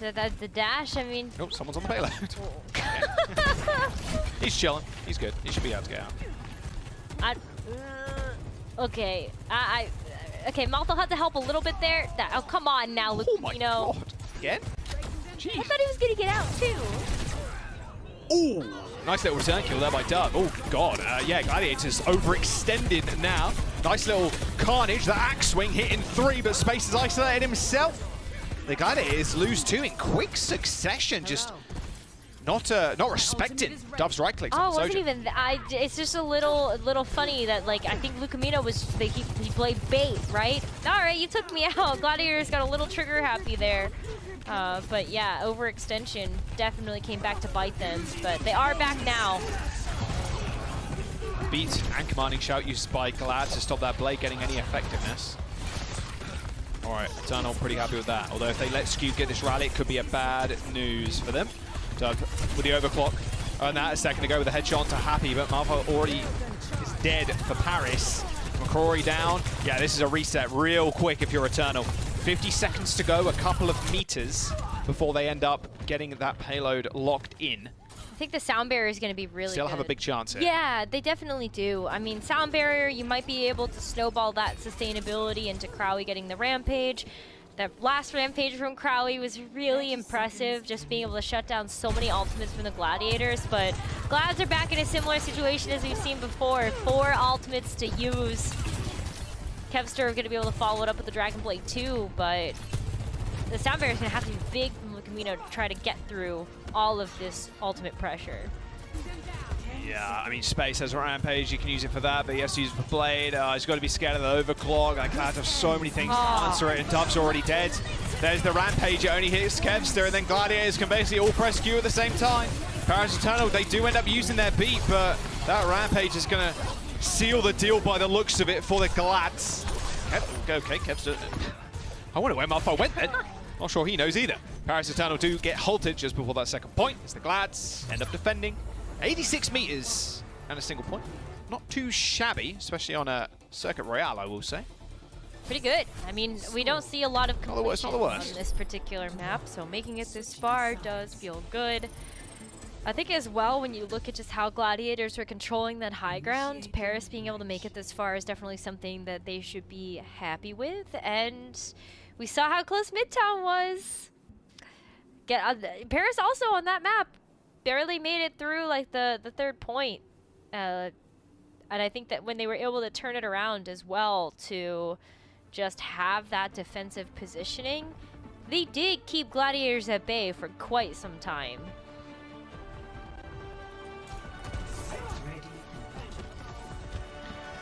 The dash, I mean... Oh, someone's on the payload. He's chilling. He's good. He should be able to get out. Okay. Okay, Maltha had to help a little bit there. Oh, come on now, Luke. Oh my God. Again? Jeez. I thought he was going to get out, too. Ooh, nice little return kill there by Dove. Oh, God. Yeah, LAGladiators overextended now. Nice little carnage. The axe swing hitting 3, but Space has isolated himself. The LAGladiators lose 2 in quick succession. Just not respecting Dove's right click. Oh, it wasn't even. It's just a little funny that like I think Lucamino was he played bait, right? All right, you took me out. Gladiators got a little trigger happy there. But yeah, overextension definitely came back to bite them. But they are back now. Beat and commanding shout used by Glad to stop that blade getting any effectiveness. All right, Eternal pretty happy with that. Although if they let Skew get this rally, it could be a bad news for them. Dove with the overclock. And that a second ago with the headshot to Happy, but Malvo already is dead for Paris. McCrory down. Yeah, this is a reset real quick if you're Eternal. 50 seconds to go, a couple of meters before they end up getting that payload locked in. I think the sound barrier is going to be really Still good. have a big chance here. Yeah, they definitely do. I mean, sound barrier, you might be able to snowball that sustainability into Crowley getting the rampage. That last rampage from Crowley was really impressive, just being able to shut down so many ultimates from the Gladiators. But Glads are back in a similar situation as we've seen before. 4 ultimates to use. Kevster are going to be able to follow it up with the Dragon Blade too, but the sound barrier is going to have to be big from Lucamino to try to get through all of this ultimate pressure. Yeah, I mean, Space has a rampage, you can use it for that, but he has to use it for Blade. He's got to be scared of the overclock. Like, Glad have so many things to answer it, and Dove's already dead. There's the rampage, it only hits Kevster, and then Gladiators can basically all press Q at the same time. Paris Eternal, they do end up using their beat, but that rampage is going to seal the deal by the looks of it for the Glads. Okay, Kevster. I wonder where Malfoy went then. Not sure he knows either. Paris Eternal do get halted just before that second point. It's the Glads end up defending. 86 meters and a single point. Not too shabby, especially on a Circuit Royale, I will say. Pretty good. I mean, we don't see a lot of completion on this particular map, so making it this far does feel good. I think as well, when you look at just how Gladiators were controlling that high ground, Paris being able to make it this far is definitely something that they should be happy with. And we saw how close Midtown was. Paris also on that map barely made it through like the third point. And I think that when they were able to turn it around as well to just have that defensive positioning, they did keep Gladiators at bay for quite some time.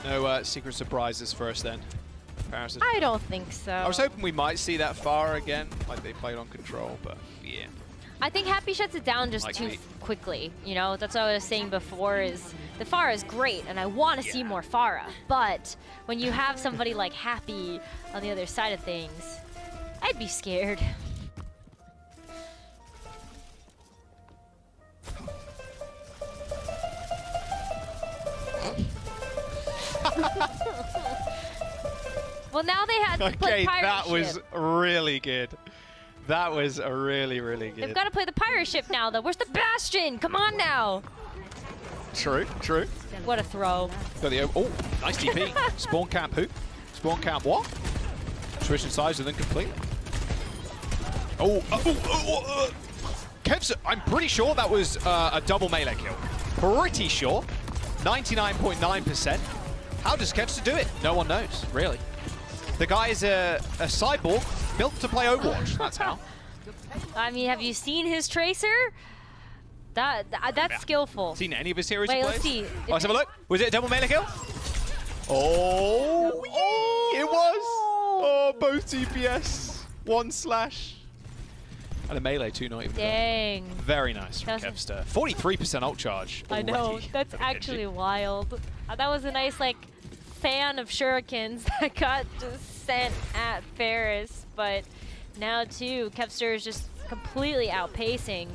No secret surprises for us then. Paris I don't think so. I was hoping we might see that far again, like they played on Control, but yeah. I think Happy shuts it down just too quickly. You know, that's what I was saying before is the Pharah is great, and I want to see more Pharah. But when you have somebody like Happy on the other side of things, I'd be scared. Well, now they had to play pirate that ship. Was really good. That was a really, really good. They've got to play the pirate ship now, though. Where's the Bastion? Come on now. True, true. What a throw. Got the oh, nice TP. Spawn camp who? Spawn camp what? Switching sides and then complete. Kev's, I'm pretty sure that was a double melee kill. Pretty sure. 99.9%. How does Kevster do it? No one knows, really. The guy is a cyborg built to play Overwatch. That's how. I mean, have you seen his tracer? That's skillful. Seen any of his heroes? Wait, he let's plays? see. Oh, let's have a look. Was it a double melee kill? Oh, it was. Oh, both DPS. 1/. And a melee too, not even. Dang. Very nice from Kevster. 43% ult charge. Already. I know. That's actually wild. That was a nice, like, fan of shurikens that got just sent at Ferris. But now, too, Kevster is just completely outpacing.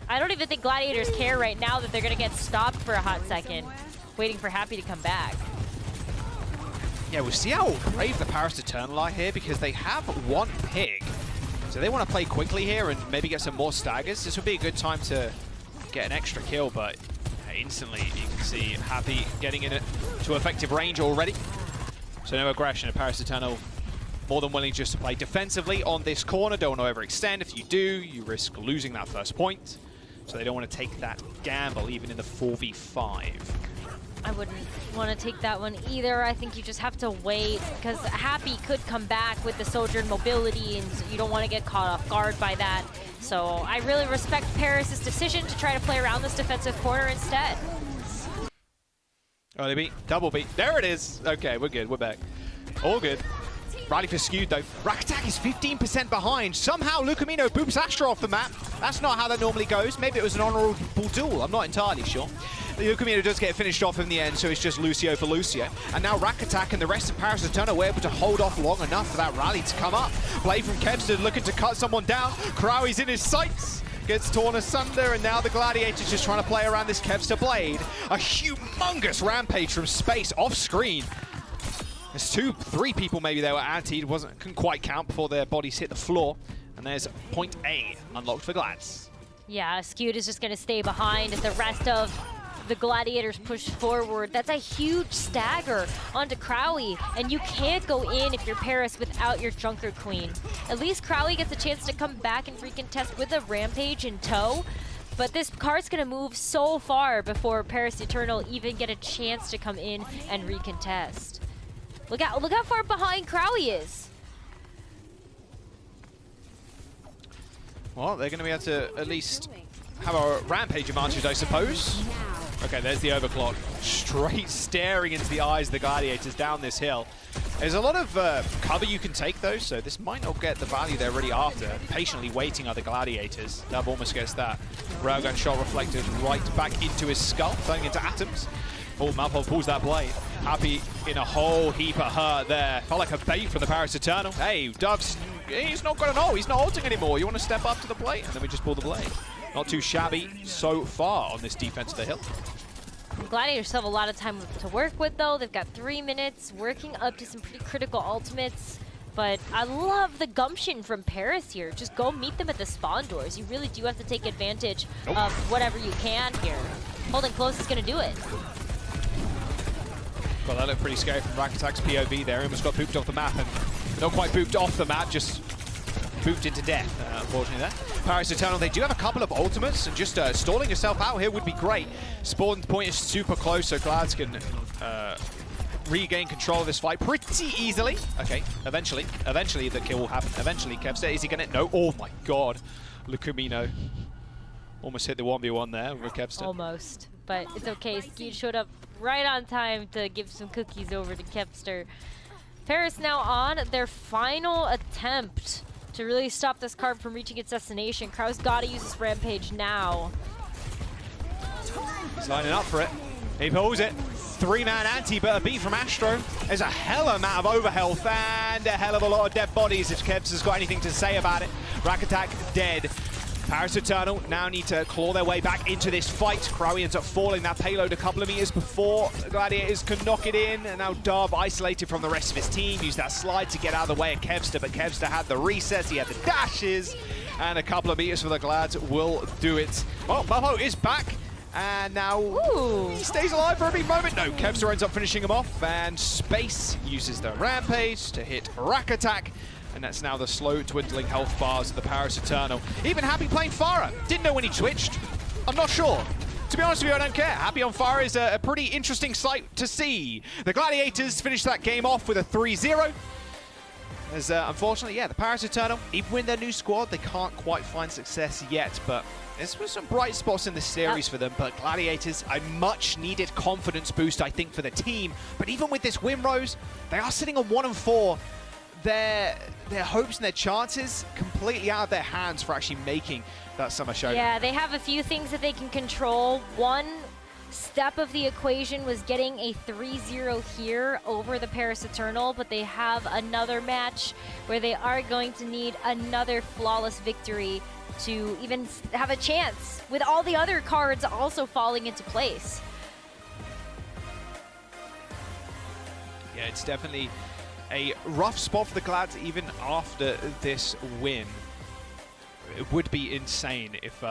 I don't even think Gladiators care right now that they're going to get stopped for a hot second, waiting for Happy to come back. Yeah, we'll see how brave the Paris Eternal are here because they have one pig. So they want to play quickly here and maybe get some more staggers. This would be a good time to get an extra kill, but instantly you can see Happy getting in it to effective range already. So no aggression. Paris Eternal more than willing just to play defensively on this corner. Don't want to overextend. If you do, you risk losing that first point. So they don't want to take that gamble even in the 4v5. I wouldn't want to take that one either. I think you just have to wait because Happy could come back with the Sojourn mobility and you don't want to get caught off guard by that. So I really respect Paris' decision to try to play around this defensive corner instead. Early beat, double beat. There it is. Okay, we're good. We're back. All good. Rally for skewed though. Rakatak is 15% behind. Somehow Lucamino boops Astra off the map. That's not how that normally goes. Maybe it was an honorable duel. I'm not entirely sure. Lucamino does get finished off in the end, so it's just Lucio for Lucio. And now Rakatak and the rest of Paris Eternal were able to hold off long enough for that rally to come up. Play from Kevster looking to cut someone down. Crowie's in his sights. Gets torn asunder, and now the Gladiators just trying to play around this Kevster blade. A humongous rampage from space off screen. There's 3 people maybe they were antied, couldn't quite count before their bodies hit the floor. And there's point A unlocked for Glads. Yeah, Skewed is just going to stay behind as the rest of the Gladiators push forward. That's a huge stagger onto Crowie, and you can't go in if you're Paris without your Junker Queen. At least Crowie gets a chance to come back and recontest with a Rampage in tow. But this card's going to move so far before Paris Eternal even get a chance to come in and recontest. Look how far behind Crowie is. Well, they're going to be able to at least have a rampage advantage, I suppose. Okay, there's the overclock. Straight staring into the eyes of the Gladiators down this hill. There's a lot of cover you can take, though, so this might not get the value they're already after. Patiently waiting are the Gladiators. That almost gets that railgun shot reflected right back into his skull, turning into atoms. Oh, Malpol pulls that blade. Happy in a whole heap of hurt there. Felt like a bait for the Paris Eternal. Hey, Dove's, he's not got an ult. He's not ulting anymore. You want to step up to the plate? And then we just pull the blade. Not too shabby so far on this defense of the hill. Gladiators still have a lot of time to work with, though. They've got 3 minutes, working up to some pretty critical ultimates. But I love the gumption from Paris here. Just go meet them at the spawn doors. You really do have to take advantage of whatever you can here. Holding close is going to do it. Well, that looked pretty scary from Rakatak's POV there. Almost got booped off the map, and not quite booped off the map, just booped into death, unfortunately there. Paris Eternal, they do have a couple of ultimates, and just stalling yourself out here would be great. Spawn point is super close, so Glads can regain control of this fight pretty easily. Okay, eventually the kill will happen. Eventually, Kevster, is he gonna? No, oh my god. Lucamino almost hit the 1v1 there with Kevster. Almost, but it's okay. Skewed showed up right on time to give some cookies over to Kevster. Paris now on their final attempt to really stop this card from reaching its destination. Krau's got to use this Rampage now. He's lining up for it. He pulls it. 3-man anti, but a beat from Astro. There's a hell of amount of overhealth and a hell of a lot of dead bodies if Kebs has got anything to say about it. Rack Attack dead. Paris Eternal now need to claw their way back into this fight. Kraui ends up falling that payload a couple of meters before the Gladiators can knock it in. And now Dub, isolated from the rest of his team, used that slide to get out of the way of Kevster, but Kevster had the resets, he had the dashes, and a couple of meters for the Glads will do it. Oh, Bubbo is back. And now he stays alive for a big moment. No, Kevster ends up finishing him off, and Space uses the Rampage to hit Rack Attack. And that's now the slow dwindling health bars of the Paris Eternal. Even Happy playing Farah. Didn't know when he twitched. I'm not sure. To be honest with you, I don't care. Happy on Farah is a pretty interesting sight to see. The Gladiators finished that game off with a 3-0. As unfortunately, yeah, the Paris Eternal, even with their new squad, they can't quite find success yet, but there's some bright spots in the series for them. But Gladiators, a much needed confidence boost, I think, for the team. But even with this win, Rose, they are sitting on 1-4. Their hopes and their chances completely out of their hands for actually making that Summer Showdown. Yeah, they have a few things that they can control. One step of the equation was getting a 3-0 here over the Paris Eternal, but they have another match where they are going to need another flawless victory to even have a chance, with all the other cards also falling into place. Yeah, it's definitely a rough spot for the Glads even after this win. It would be insane if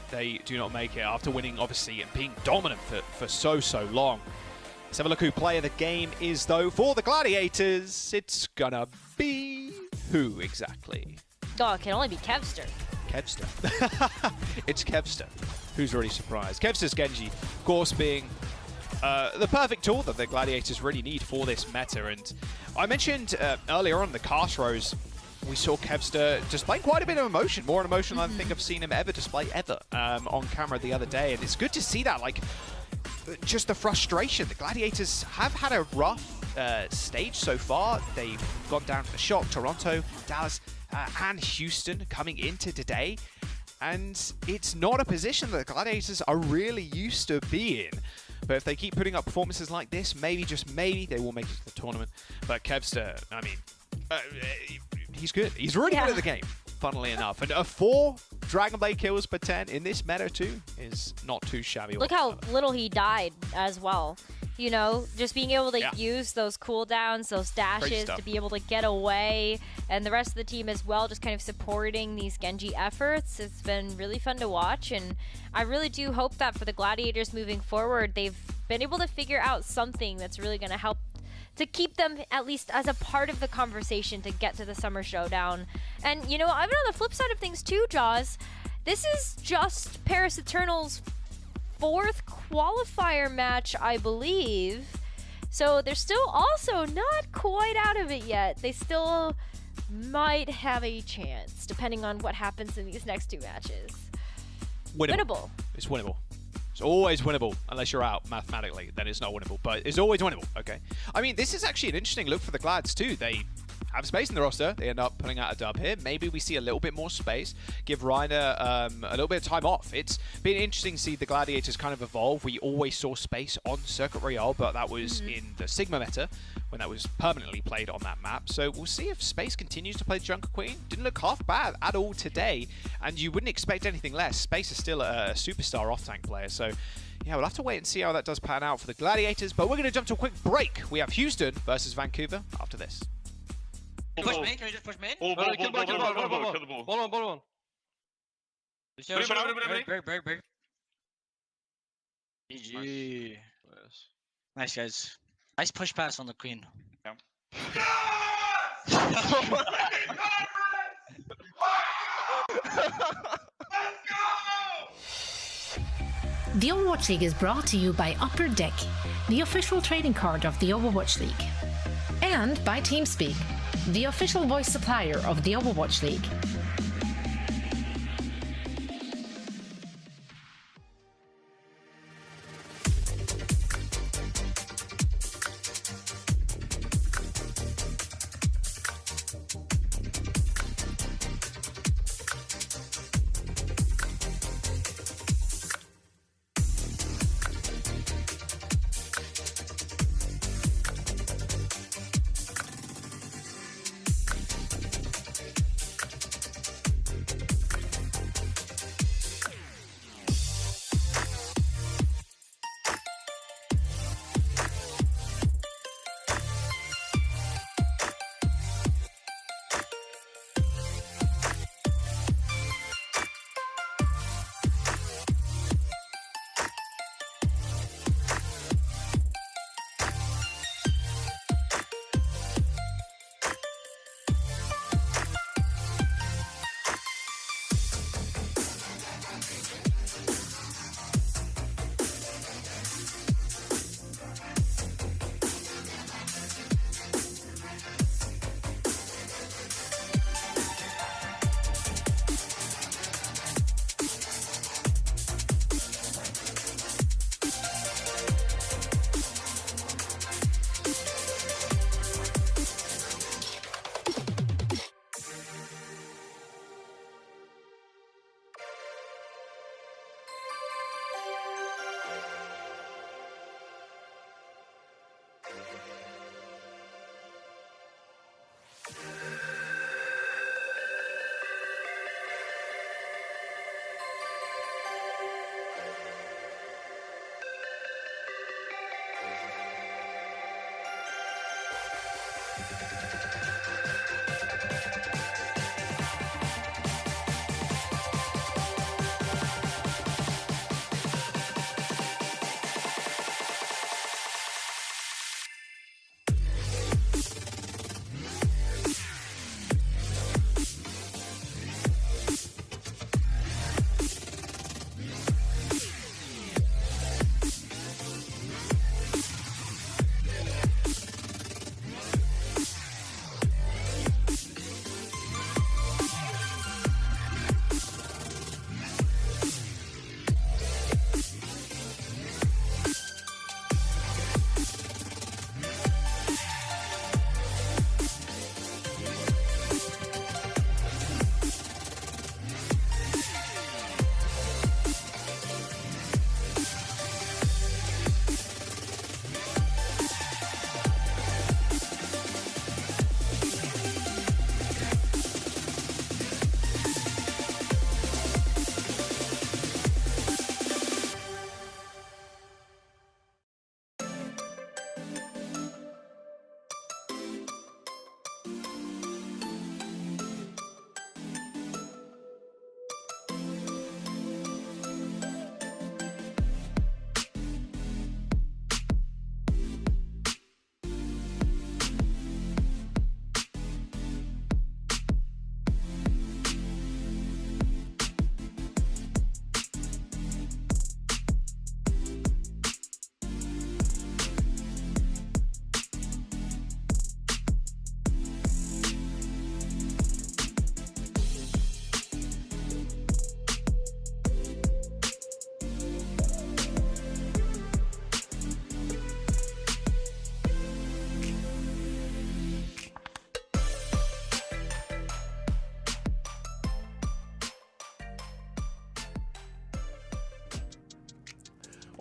they do not make it after winning, obviously, and being dominant for so long. Let's have a look who player the game is, though. For the Gladiators, it's gonna be who exactly? Oh, it can only be Kevster. Kevster. It's Kevster. Who's already surprised? Kevster's Genji, of course, being the perfect tool that the Gladiators really need for this meta. And I mentioned earlier on the cast rows, we saw Kevster display quite a bit of emotion, more emotion than I think I've seen him ever display on camera the other day. And it's good to see that, like, just the frustration. The Gladiators have had a rough stage so far. They've gone down to the Shock, Toronto, Dallas, and Houston coming into today. And it's not a position that the Gladiators are really used to being. But if they keep putting up performances like this, maybe, just maybe, they will make it to the tournament. But Kevster, I mean, he's good. He's really good at the game, funnily enough. And 4 Dragon Blade kills per 10 in this meta too is not too shabby. Look how little he died as well. You know, just being able to use those cooldowns, those dashes to be able to get away, and the rest of the team as well, just kind of supporting these Genji efforts. It's been really fun to watch, and I really do hope that for the Gladiators moving forward, they've been able to figure out something that's really going to help to keep them at least as a part of the conversation to get to the Summer Showdown. And, you know, I've been on the flip side of things too, Jaws. This is just Paris Eternal's 4th qualifier match, I believe. So they're still also not quite out of it yet. They still might have a chance, depending on what happens in these next 2 matches. Winnable. It's winnable. It's always winnable, unless you're out mathematically, then it's not winnable, but it's always winnable, okay? I mean, this is actually an interesting look for the Glads too. They have space in the roster. They end up putting out a dub here. Maybe we see a little bit more space, give Reiner a little bit of time off. It's been interesting to see the Gladiators kind of evolve. We always saw space on Circuit Royale, but that was in the Sigma meta, when that was permanently played on that map. So we'll see if Space continues to play Junker Queen. Didn't look half bad at all today, and you wouldn't expect anything less. Space is still a superstar off-tank player, so yeah, we'll have to wait and see how that does pan out for the Gladiators, but we're going to jump to a quick break. We have Houston versus Vancouver after this. Push main, can we just push main? Kill the ball. Ball on. Break. GG. Nice, guys. Nice push pass on the queen. Yeah. The Overwatch League is brought to you by Upper Deck, the official trading card of the Overwatch League. And by TeamSpeak, the official voice supplier of the Overwatch League.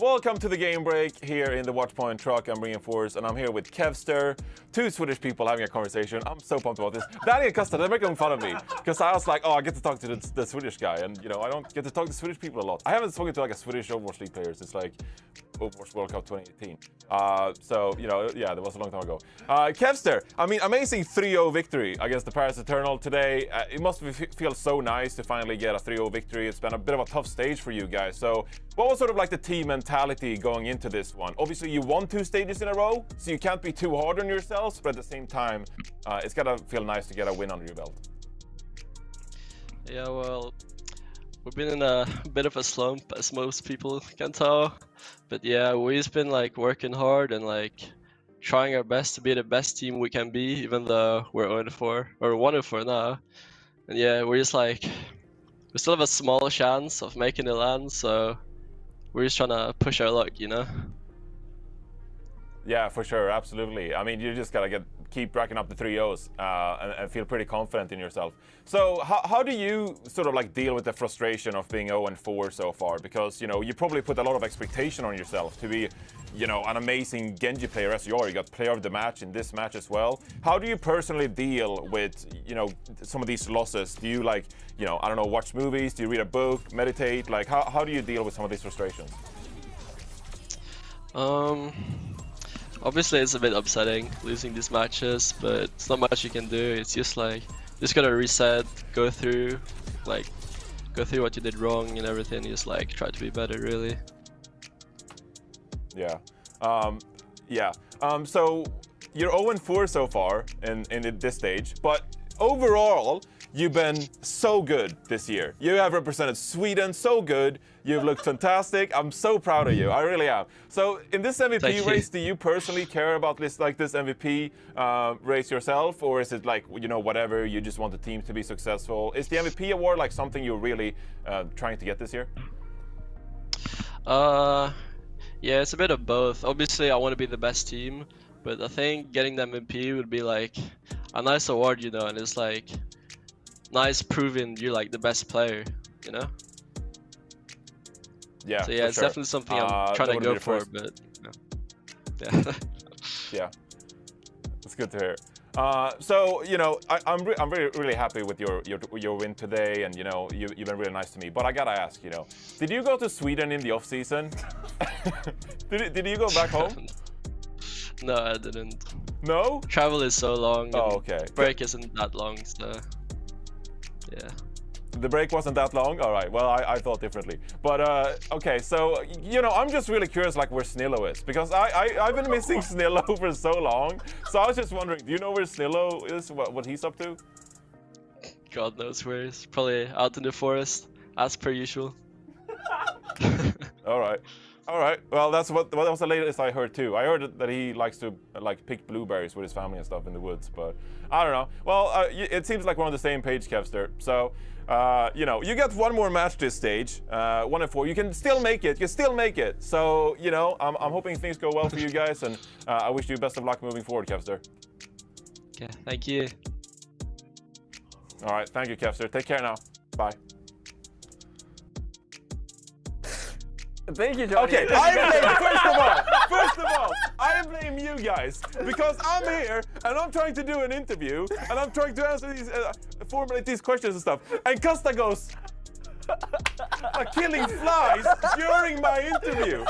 Welcome to the game break here in the Watchpoint truck. I'm Reinforced, and I'm here with Kevster, two Swedish people having a conversation. I'm so pumped about this. Danny and Costa, they're making fun of me because I was like, oh, I get to talk to the Swedish guy, and you know, I don't get to talk to Swedish people a lot. I haven't spoken to like a Swedish Overwatch League player since like Overwatch World Cup 2018. So, you know, yeah, that was a long time ago. Kevster, I mean, amazing 3-0 victory against the Paris Eternal today. It must feel so nice to finally get a 3-0 victory. It's been a bit of a tough stage for you guys. So what was sort of like the team mentality going into this one? Obviously, you won 2 stages in a row, so you can't be too hard on yourselves, but at the same time, it's gotta feel nice to get a win under your belt. Yeah, well, we've been in a bit of a slump, as most people can tell. But yeah, we've been like working hard and like trying our best to be the best team we can be, even though we're 0-4 or 1-4 now. And yeah, we're just like, we still have a small chance of making the land, so we're just trying to push our luck, you know? Yeah, for sure, absolutely. I mean, you just gotta keep racking up the 3-0s and feel pretty confident in yourself. So how do you sort of like deal with the frustration of being 0-4 so far? Because, you know, you probably put a lot of expectation on yourself to be, you know, an amazing Genji player as you are. You got player of the match in this match as well. How do you personally deal with, you know, some of these losses? Do you like, you know, I don't know, watch movies? Do you read a book, meditate? Like, how do you deal with some of these frustrations? Obviously it's a bit upsetting losing these matches, but it's not much you can do. It's just like, just gotta reset, go through what you did wrong and everything, just like try to be better, really. Yeah. So you're 0-4 so far in this stage, but overall, you've been so good this year. You have represented Sweden so good. You've looked fantastic. I'm so proud of you. I really am. So in this MVP race, do you personally care about this MVP race yourself, or is it like, you know, whatever, you just want the team to be successful? Is the MVP award like something you're really trying to get this year? Yeah, it's a bit of both. Obviously, I want to be the best team, but I think getting the MVP would be like a nice award, you know, and it's like nice proving you're like the best player, you know? Yeah. So yeah, it's definitely something I'm trying to go for, but yeah. Yeah, it's good to hear. So you know, I'm really happy with your win today, and you know, you've been really nice to me. But I gotta ask, you know, did you go to Sweden in the off season? did you go back home? No, I didn't. No? Travel is so long. Oh, okay. Break isn't that long, so yeah. The break wasn't that long? All right, well, I thought differently. But, okay, so, you know, I'm just really curious, like, where Snillo is. Because I've been missing Snillo for so long. So I was just wondering, do you know where Snillo is, what he's up to? God knows where he's. Probably out in the forest, as per usual. All right. All right. Well, that was the latest I heard too. I heard that he likes to like pick blueberries with his family and stuff in the woods, but I don't know. Well, it seems like we're on the same page, Kevster. So, you know, you got one more match this stage, 1-4. You can still make it. You can still make it. So, you know, I'm hoping things go well for you guys, and I wish you best of luck moving forward, Kevster. Okay, thank you. All right. Thank you, Kevster. Take care now. Bye. Thank you, Johnny. Okay, first of all, I blame you guys because I'm here and I'm trying to do an interview and I'm trying to answer these, formulate these questions and stuff. And Costa goes, killing flies during my interview.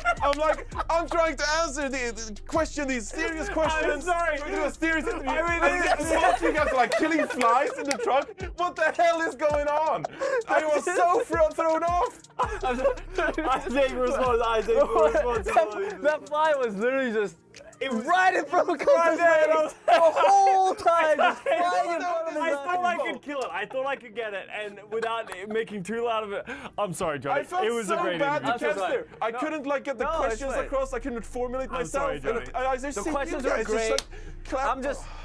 I'm trying to answer these serious questions. I'm sorry. Trying to do a serious interview. I You guys are like killing flies in the truck. What the hell is going on? I was so thrown off. I take responsibility. That fly was literally just right in front of Costa's face the whole time, just flying in front of his I thought I could kill it. I thought I could get it, and without making too loud of it. I'm sorry, Johnny. I felt it was so a great bad interview. to Kevster. I couldn't like get the questions fine. across. I couldn't formulate myself. sorry, Johnny. The questions are great.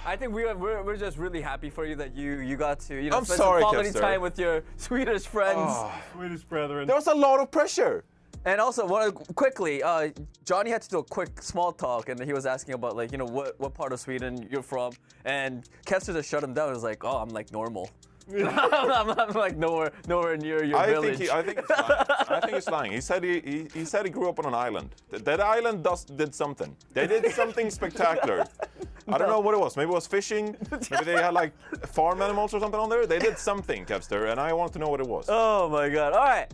I think we're just really happy for you that you got to, you know, spend some quality time with your Swedish friends. Swedish brethren. There was a lot of pressure. And also, quickly, Johnny had to do a quick small talk, and he was asking about, like, you know, what part of Sweden you're from, and Kester just shut him down. He was like, oh, I'm like normal. I'm like nowhere near your village. I think it's lying. I think it's lying. He said he said he grew up on an island. That island did something. They did something spectacular. I don't know what it was. Maybe it was fishing. Maybe they had like farm animals or something on there. They did something, Kevster, and I want to know what it was. Oh my god! All right.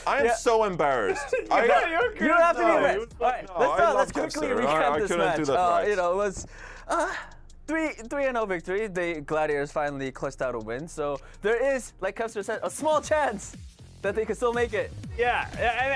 I am so embarrassed. You don't have to be embarrassed. All right, let's quickly Kevster. recap this couldn't match. do that right. You know, it was 3-0 victory. The Gladiators finally clutched out a win. So there is, like Kevster said, a small chance that they could still make it. Yeah,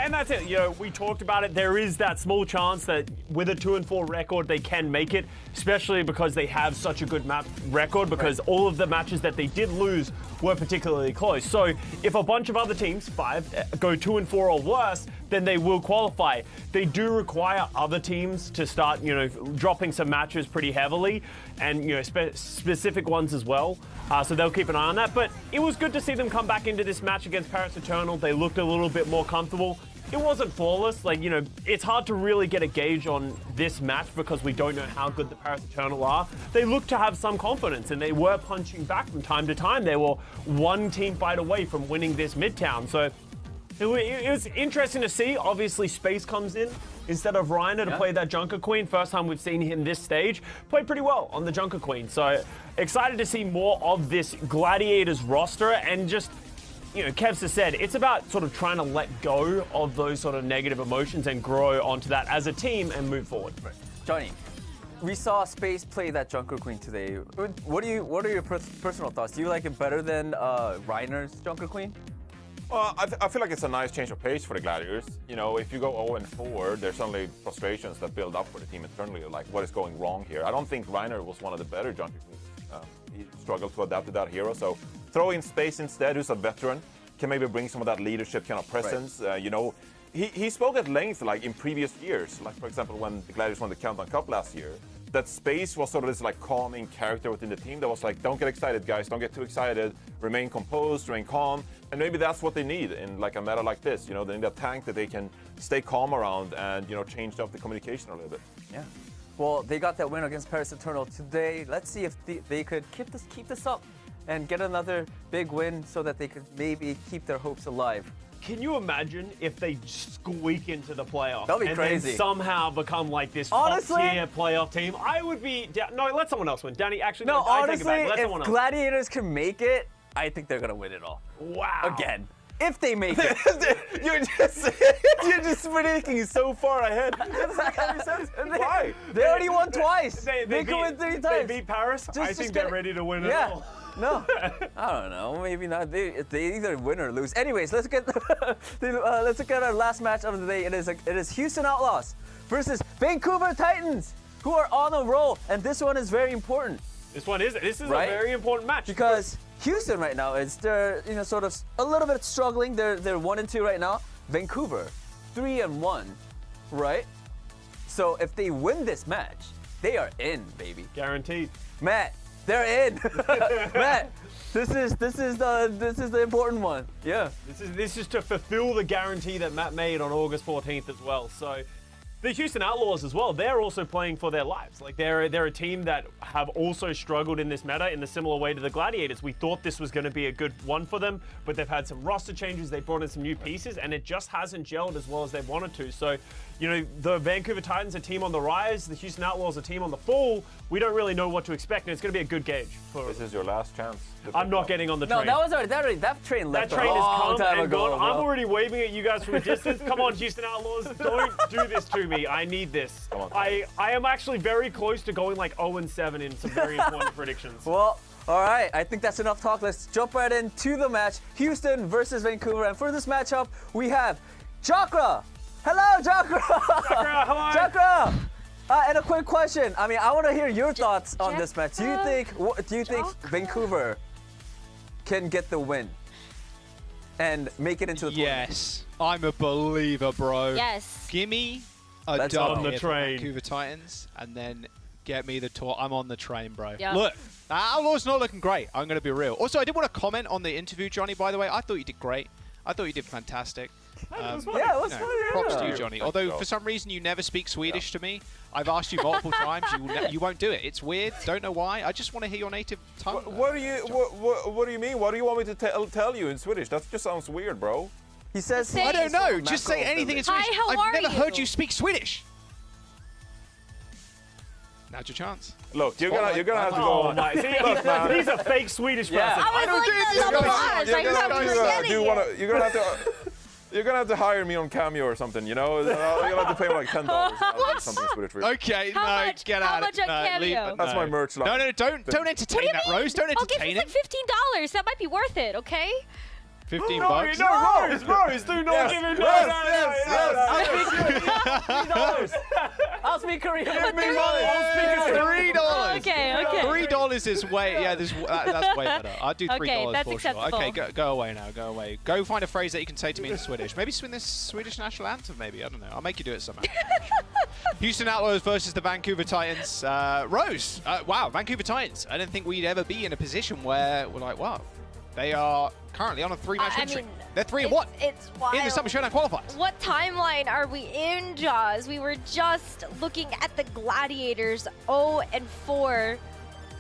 and that's it. You know, we talked about it. There is that small chance that with a 2-4 record, they can make it, especially because they have such a good map record, because all of the matches that they did lose were particularly close. So if a bunch of other teams, 5, go 2-4 or worse, then they will qualify. They do require other teams to start, you know, dropping some matches pretty heavily, and, you know, specific ones as well. So they'll keep an eye on that. But it was good to see them come back into this match against Paris Eternal. They looked a little bit more comfortable. It wasn't flawless. Like, you know, it's hard to really get a gauge on this match because we don't know how good the Paris Eternal are. They looked to have some confidence, and they were punching back from time to time. They were one team fight away from winning this Midtown. So it was interesting to see. Obviously, Space comes in instead of Reiner to play that Junker Queen. First time we've seen him this stage. Played pretty well on the Junker Queen. So excited to see more of this Gladiators roster, and just, you know, Kevs has said, it's about sort of trying to let go of those sort of negative emotions and grow onto that as a team and move forward. Johnny, we saw Space play that Junker Queen today. What are your personal thoughts? Do you like it better than Reiner's Junker Queen? Well, I feel like it's a nice change of pace for the Gladiators. You know, if you go 0-4, there's certainly frustrations that build up for the team internally, like what is going wrong here. I don't think Reiner was one of the better Junker Queens. He struggled to adapt to that hero, so throw in Space instead, who's a veteran, can maybe bring some of that leadership kind of presence. Right. You know, he spoke at length, like in previous years, like for example when the Gladiators won the Countdown Cup last year, that Space was sort of this like calming character within the team that was like, don't get excited, guys, don't get too excited, remain composed, remain calm. And maybe that's what they need in like a meta like this. You know, they need a tank that they can stay calm around and, you know, change up the communication a little bit. Yeah. Well, they got that win against Paris Eternal today. Let's see if they could keep this up and get another big win so that they could maybe keep their hopes alive. Can you imagine if they squeak into the playoffs? That'd be crazy. And then somehow become like this honestly, top-tier playoff team? I would be... No, let someone else win. Danny, actually, no, honestly, if Gladiators can make it, I think they're going to win it all. Wow. Again. If they make it. You're just predicting so far ahead. Why? They already won twice. They can win 3 times. They beat Paris. I think they're ready to win it all. No, I don't know. Maybe not. They either win or lose. Anyways, let's get let's look at our last match of the day. It is Houston Outlaws versus Vancouver Titans, who are on a roll, and this one is very important. This is right? A very important match because Houston right now they're sort of a little bit struggling. They're 1-2 right now. Vancouver 3-1, right? So if they win this match, they are in, baby. Guaranteed. Matt, they're in. Matt, this is the important one. Yeah. This is to fulfill the guarantee that Matt made on August 14th as well. So the Houston Outlaws as well, they're also playing for their lives. Like they're a team that have also struggled in this meta in a similar way to the Gladiators. We thought this was going to be a good one for them, but they've had some roster changes, they brought in some new pieces, and it just hasn't gelled as well as they wanted to. So, you know, the Vancouver Titans are a team on the rise, the Houston Outlaws are a team on the fall. We don't really know what to expect, and it's going to be a good gauge. This is your last chance. I'm not getting on the train. No, that train left. That train has come and gone. Bro. I'm already waving at you guys from a distance. Come on, Houston Outlaws. Don't do this to me. I need this. I am actually very close to going like 0-7 in some very important predictions. Well, all right. I think that's enough talk. Let's jump right into the match. Houston versus Vancouver. And for this matchup, we have Chakra. Hello, Chakra. Chakra, hello. Chakra. And a quick question. I mean, I want to hear your thoughts on this match. Do you think Vancouver can get the win and make it into the tournament? Yes, I'm a believer, bro. Yes. Gimme a Let's dub on the here for train. Vancouver Titans, and then get me the tour. I'm on the train, bro. Yeah. Look, Outlaws not looking great. I'm going to be real. Also, I did want to comment on the interview, Johnny, by the way. I thought you did great. I thought you did fantastic. Yeah, it was funny. Props to Yeah. you, Johnny. Although for some reason you never speak Swedish to me. I've asked you multiple times. You won't do it. It's weird. Don't know why. I just want to hear your native tongue. What do you mean? What do you want me to tell you in Swedish? That just sounds weird, bro. He says I don't know. Just say anything in Swedish. Hi, how I've are never you? heard you speak Swedish. Now's your chance. Look, you're gonna have to go Oh on. my! See, he's a fake Swedish Yeah. person. I was like, the applause. I You're gonna have to hire me on Cameo or something, you know? You'll have to pay me like $10 something Swedish for it. Okay, How no, much? get How out much of it. on No, leave Cameo? it. That's No. my merch line. No, don't entertain that, Rose. Don't I'll give entertain you it. like $15. That might be worth it, okay? 15 No, bucks. Rose, do not give him $3. I'll speak Korean. Give me money. I'll speak $3. Okay, okay. $3 is way. Yeah, that's way better. I'll do $3 Okay, that's for sure. acceptable. Okay, go away now. Go away. Go find a phrase that you can say to me in Swedish. Maybe swing this Swedish national anthem. Maybe I don't know. I'll make you do it somehow. Houston Outlaws versus the Vancouver Titans. Rose. Wow, Vancouver Titans. I didn't think we'd ever be in a position where we're like, wow, they are currently on a 3-match win streak. They're 3-1 It's wild. in the Summer Showdown qualifiers. What timeline are we in, Jaws? We were just looking at the Gladiators 0-4.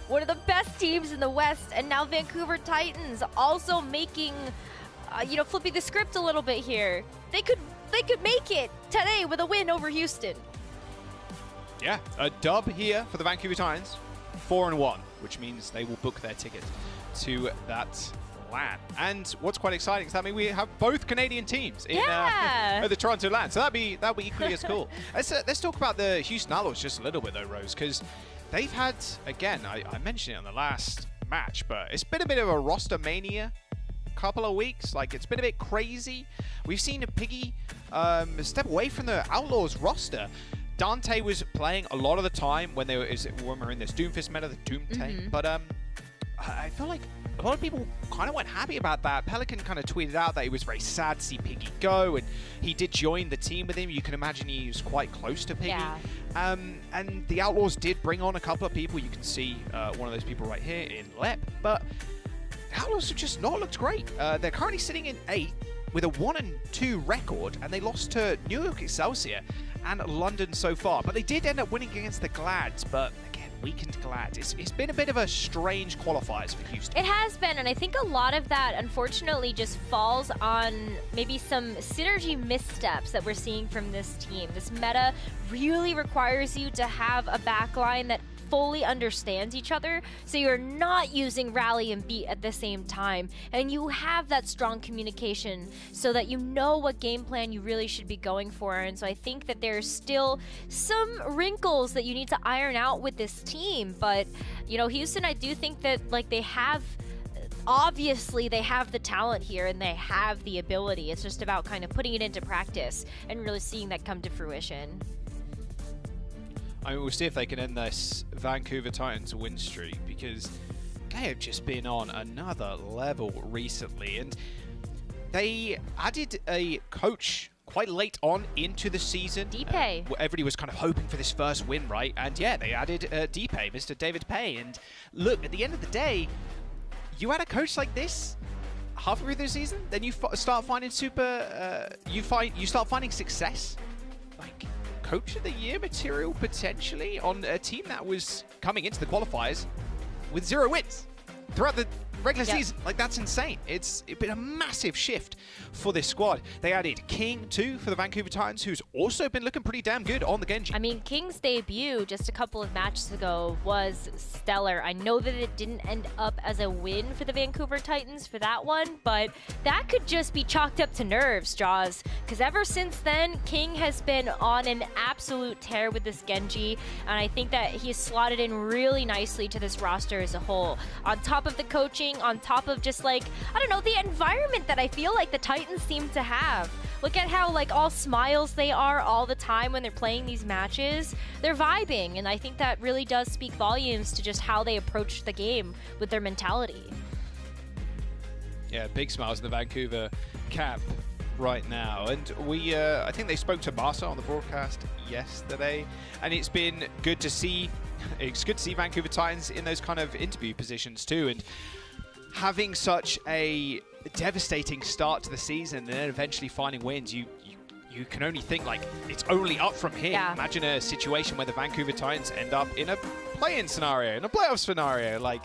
One of the best teams in the West, and now Vancouver Titans also making, flipping the script a little bit here. They could make it today with a win over Houston. Yeah, a dub here for the Vancouver Titans, 4-1, which means they will book their ticket to that LAN. And what's quite exciting is that we have both Canadian teams in the Toronto LAN, so that'll be equally as cool. Let's talk about the Houston Outlaws just a little bit though, Rose, because they've had, again, I mentioned it on the last match, but it's been a bit of a roster mania couple of weeks. Like, it's been a bit crazy. We've seen a Piggy step away from the Outlaws roster. Dante was playing a lot of the time when we're in this Doomfist meta, the Doomte, but I feel like a lot of people kind of weren't happy about that. Pelican kind of tweeted out that he was very sad to see Piggy go, and he did join the team with him. You can imagine he was quite close to Piggy. Yeah. And the Outlaws did bring on a couple of people. You can see one of those people right here in Lep, but the Outlaws have just not looked great. They're currently sitting in 8th with a 1-2 record, and they lost to New York Excelsior and London so far. But they did end up winning against the Glads, but again, weakened Glads. It's been a bit of a strange qualifiers for Houston. It has been, and I think a lot of that, unfortunately, just falls on maybe some synergy missteps that we're seeing from this team. This meta really requires you to have a backline that fully understands each other, so you're not using rally and beat at the same time, and you have that strong communication so that you know what game plan you really should be going for. And so I think that there's still some wrinkles that you need to iron out with this team, but Houston, I do think that they have, obviously they have the talent here and they have the ability. It's just about kind of putting it into practice and really seeing that come to fruition. I mean, we'll see if they can end this Vancouver Titans win streak, because they have just been on another level recently, and they added a coach quite late on into the season. Deepay. Everybody was kind of hoping for this first win, right? And yeah, they added Deepay, Mr. David Pay. And look, at the end of the day, you add a coach like this halfway through the season, then you start finding you start finding success, like Coach of the Year material potentially on a team that was coming into the qualifiers with 0 wins throughout the regular season. Like, that's insane. It's been a massive shift for this squad. They added King too for the Vancouver Titans, who's also been looking pretty damn good on the Genji. I mean, King's debut just a couple of matches ago was stellar. I know that it didn't end up as a win for the Vancouver Titans for that one, but that could just be chalked up to nerves, Jaws, because ever since then, King has been on an absolute tear with this Genji, and I think that he's slotted in really nicely to this roster as a whole. On top of the coaching, on top of just the environment that I feel like the Titans seem to have. Look at how all smiles they are all the time when they're playing these matches. They're vibing, and I think that really does speak volumes to just how they approach the game with their mentality. Yeah, big smiles in the Vancouver camp right now. And I think they spoke to Marsa on the broadcast yesterday, and it's been good to see. It's good to see Vancouver Titans in those kind of interview positions too, and having such a devastating start to the season and then eventually finding wins, you can only think like it's only up from here. Yeah. Imagine a situation where the Vancouver Titans end up in a play-in scenario, in a playoff scenario. Like,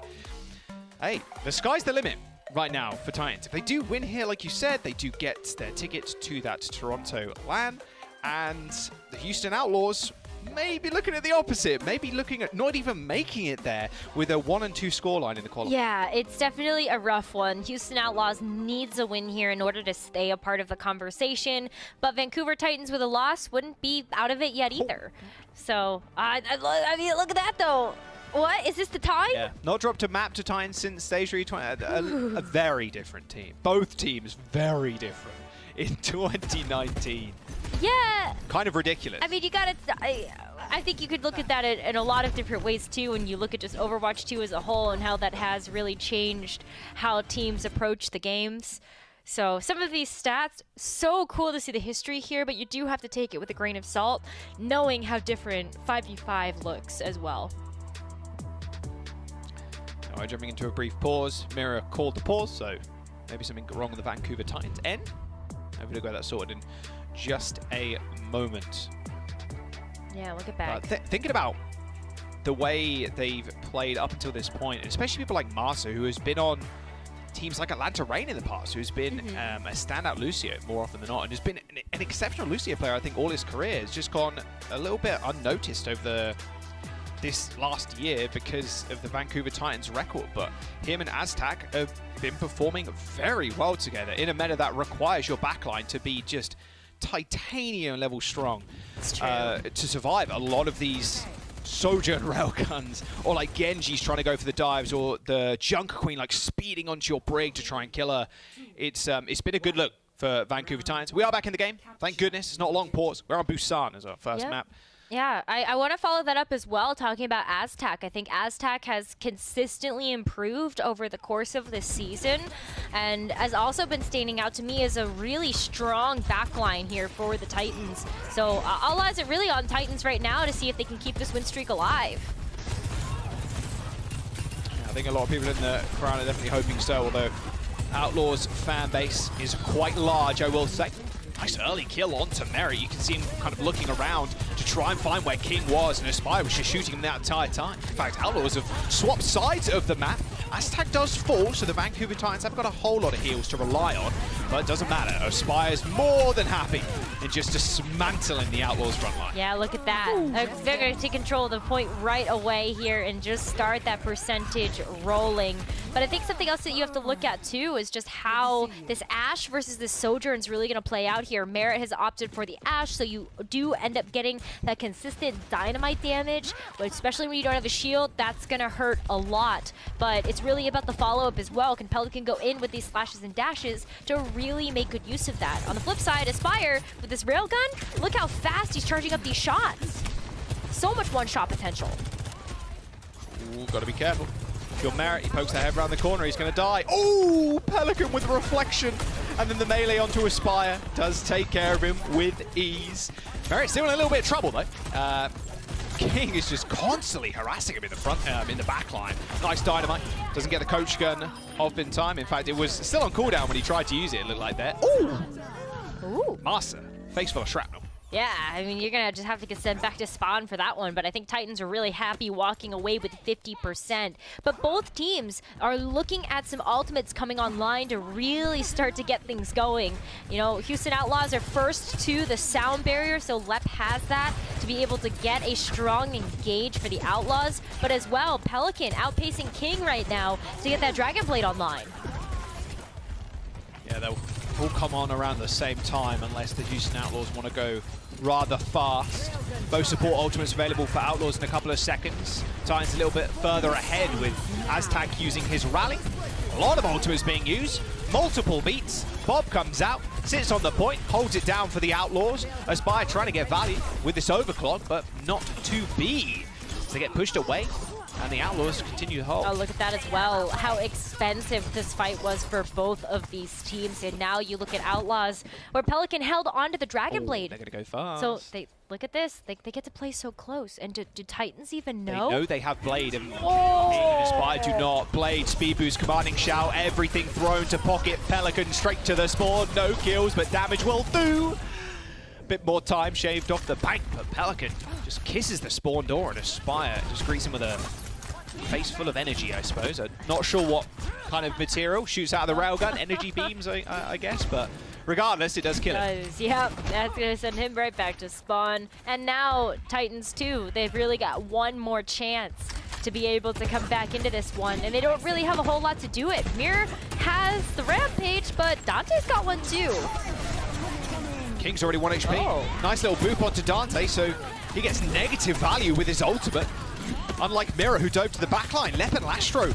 hey, the sky's the limit right now for Titans. If they do win here, like you said, they do get their tickets to that Toronto LAN, and the Houston Outlaws may be looking at the opposite, maybe looking at not even making it there with a 1-2 scoreline in the qualifiers. Yeah, it's definitely a rough one. Houston Outlaws needs a win here in order to stay a part of the conversation, but Vancouver Titans with a loss wouldn't be out of it yet either. So, I mean, look at that though. What? Is this the time? Yeah, not dropped a map to Titans since stage 320. A very different team. Both teams very different in 2019. Yeah. Kind of ridiculous. I mean, you gotta. I think you could look at that in a lot of different ways too, when you look at just Overwatch 2 as a whole and how that has really changed how teams approach the games. So some of these stats, so cool to see the history here, but you do have to take it with a grain of salt, knowing how different 5v5 looks as well. All right, jumping into a brief pause. Mira called the pause, so maybe something wrong on the Vancouver Titans end. Hopefully we'll get that sorted in just a moment. Yeah, look at that. Thinking about the way they've played up until this point, and especially people like Marsa, who has been on teams like Atlanta Reign in the past, who's been a standout Lucio more often than not, and has been an exceptional Lucio player, I think, all his career. Has just gone a little bit unnoticed over this last year because of the Vancouver Titans record, but him and Aztac have been performing very well together in a meta that requires your backline to be just titanium level strong to survive a lot of these Sojourn railguns, or like Genji's trying to go for the dives, or the Junk Queen like speeding onto your brig to try and kill her. It's been a good look for Vancouver Titans. We are back in the game, thank goodness. It's not a long pause. We're on Busan as our first map. Yeah, I want to follow that up as well, talking about Aztac. I think Aztac has consistently improved over the course of this season, and has also been standing out to me as a really strong backline here for the Titans. So all eyes are really on Titans right now to see if they can keep this win streak alive. I think a lot of people in the crowd are definitely hoping so, although Outlaws fan base is quite large, I will say. Nice early kill onto Merritt. You can see him kind of looking around to try and find where King was, and Aspire was just shooting him that entire time. In fact, Outlaws have swapped sides of the map. Aztac does fall, so the Vancouver Titans haven't got a whole lot of heals to rely on, but it doesn't matter. Aspire's more than happy in just dismantling the Outlaws front line. Yeah, look at that. They're going to take control of the point right away here and just start that percentage rolling. But I think something else that you have to look at too is just how this Ashe versus this Sojourn is really going to play out here. Merritt has opted for the Ashe, so you do end up getting that consistent dynamite damage, but especially when you don't have a shield, that's going to hurt a lot. But it's really about the follow-up as well. Can Pelican go in with these slashes and dashes to really make good use of that? On the flip side, Aspire with this railgun, look how fast he's charging up these shots. So much one-shot potential. Ooh, gotta be careful. If you're Merritt, he pokes that head around the corner, he's gonna die. Oh, Pelican with reflection. And then the melee onto Aspire does take care of him with ease. Merritt's still in a little bit of trouble though. King is just constantly harassing him in the front, in the back line. Nice dynamite. Doesn't get the coach gun off in time. In fact, it was still on cooldown when he tried to use it, it looked like there. Ooh! Master, face full of shrapnel. Yeah, I mean, you're going to just have to get sent back to spawn for that one, but I think Titans are really happy walking away with 50%. But both teams are looking at some ultimates coming online to really start to get things going. You know, Houston Outlaws are first to the sound barrier, so Lep has that to be able to get a strong engage for the Outlaws, but as well, Pelican outpacing King right now to get that Dragon Blade online. Yeah, they'll all come on around the same time unless the Houston Outlaws want to go rather fast. Both support ultimates available for Outlaws in a couple of seconds. Titans a little bit further ahead with Aztac using his rally. A lot of ultimates being used. Multiple beats. Bob comes out, sits on the point, holds it down for the Outlaws. Aspire trying to get value with this overclock, but not to be. So they get pushed away, and the Outlaws continue to hold. Oh, look at that as well. How expensive this fight was for both of these teams. And now you look at Outlaws, where Pelican held onto the Dragon Blade. They're going to go fast. So look at this. They get to play so close. And do Titans even They know? know they have Blade, and Oh! Inspired do not. Blade, speed boost, commanding shout, everything thrown to pocket. Pelican straight to the spawn. No kills, but damage will do. Bit more time shaved off the bank, but Pelican just kisses the spawn door, and Aspire just greets him with a face full of energy, I suppose. I'm not sure what kind of material shoots out of the railgun. Energy beams, I guess, but regardless, it does kill him. Yep, that's going to send him right back to spawn. And now Titans too, they've really got one more chance to be able to come back into this one, and they don't really have a whole lot to do it. Mirror has the rampage, but Dante's got one too. King's already 1 HP. Oh. Nice little boop onto Dante, so he gets negative value with his ultimate. Unlike Mirror, who dove to the backline. Lep and Lastro,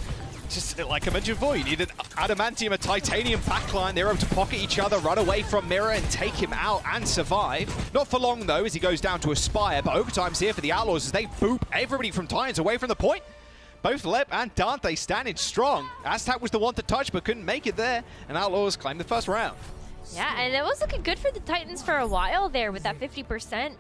just like I mentioned before, you need an adamantium, a titanium backline. They're able to pocket each other, run away from Mirror and take him out and survive. Not for long though, as he goes down to Aspire, but overtime's here for the Outlaws as they boop everybody from Titans away from the point. Both Lep and Dante standing strong. Aztec was the one to touch, but couldn't make it there, and Outlaws claim the first round. Yeah, and it was looking good for the Titans for a while there with that 50%.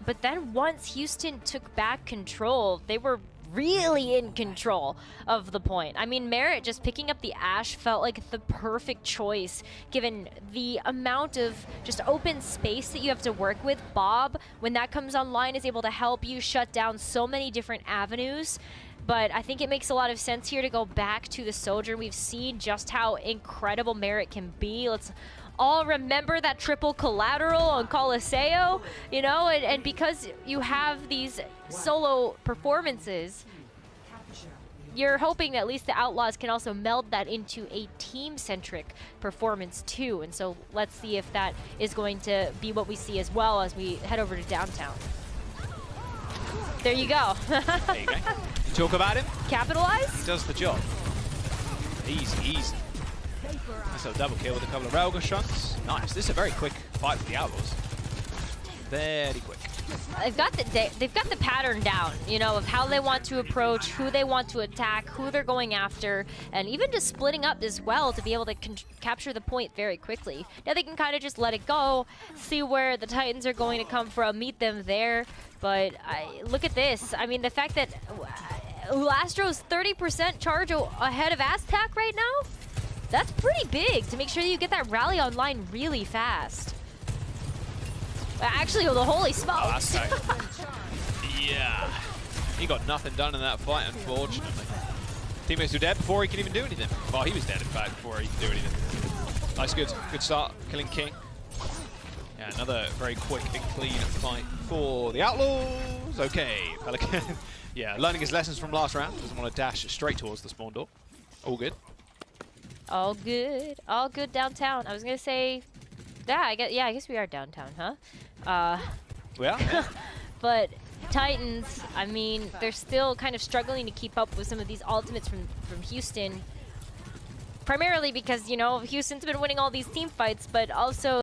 But then once Houston took back control, they were really in control of the point. I mean, Merit just picking up the Ashe felt like the perfect choice given the amount of just open space that you have to work with. Bob, when that comes online, is able to help you shut down so many different avenues. But I think it makes a lot of sense here to go back to the Soldier. We've seen just how incredible Merit can be. Let's all remember that triple collateral on Coliseo, you know, and because you have these solo performances, you're hoping that at least the Outlaws can also meld that into a team-centric performance too. And so let's see if that is going to be what we see as well as we head over to downtown. There you go. There you go. Talk about him. Capitalize. He does the job. Easy, easy. Nice little double kill with a couple of railgun shots. Nice. This is a very quick fight for the Outlaws. Very quick. They've got the pattern down, you know, of how they want to approach, who they want to attack, who they're going after, and even just splitting up as well to be able to capture the point very quickly. Now they can kind of just let it go, see where the Titans are going to come from, meet them there. But look at this. I mean, the fact that Lastro's 30% charge ahead of Aztec right now, that's pretty big to make sure that you get that rally online really fast. Actually, the holy smokes. Yeah. He got nothing done in that fight, unfortunately. Teammates were dead before he could even do anything. Well, he was dead, in fact, before he could do anything. Nice, good start, killing King. Yeah, another very quick and clean fight for the Outlaws. Okay, Pelican. Yeah, learning his lessons from last round. Doesn't want to dash straight towards the spawn door. All good. All good. All good downtown. I was going to say, yeah, I guess we are downtown, huh? We are? Yeah. But Titans, I mean, they're still kind of struggling to keep up with some of these ultimates from Houston. Primarily because, you know, Houston's been winning all these team fights, but also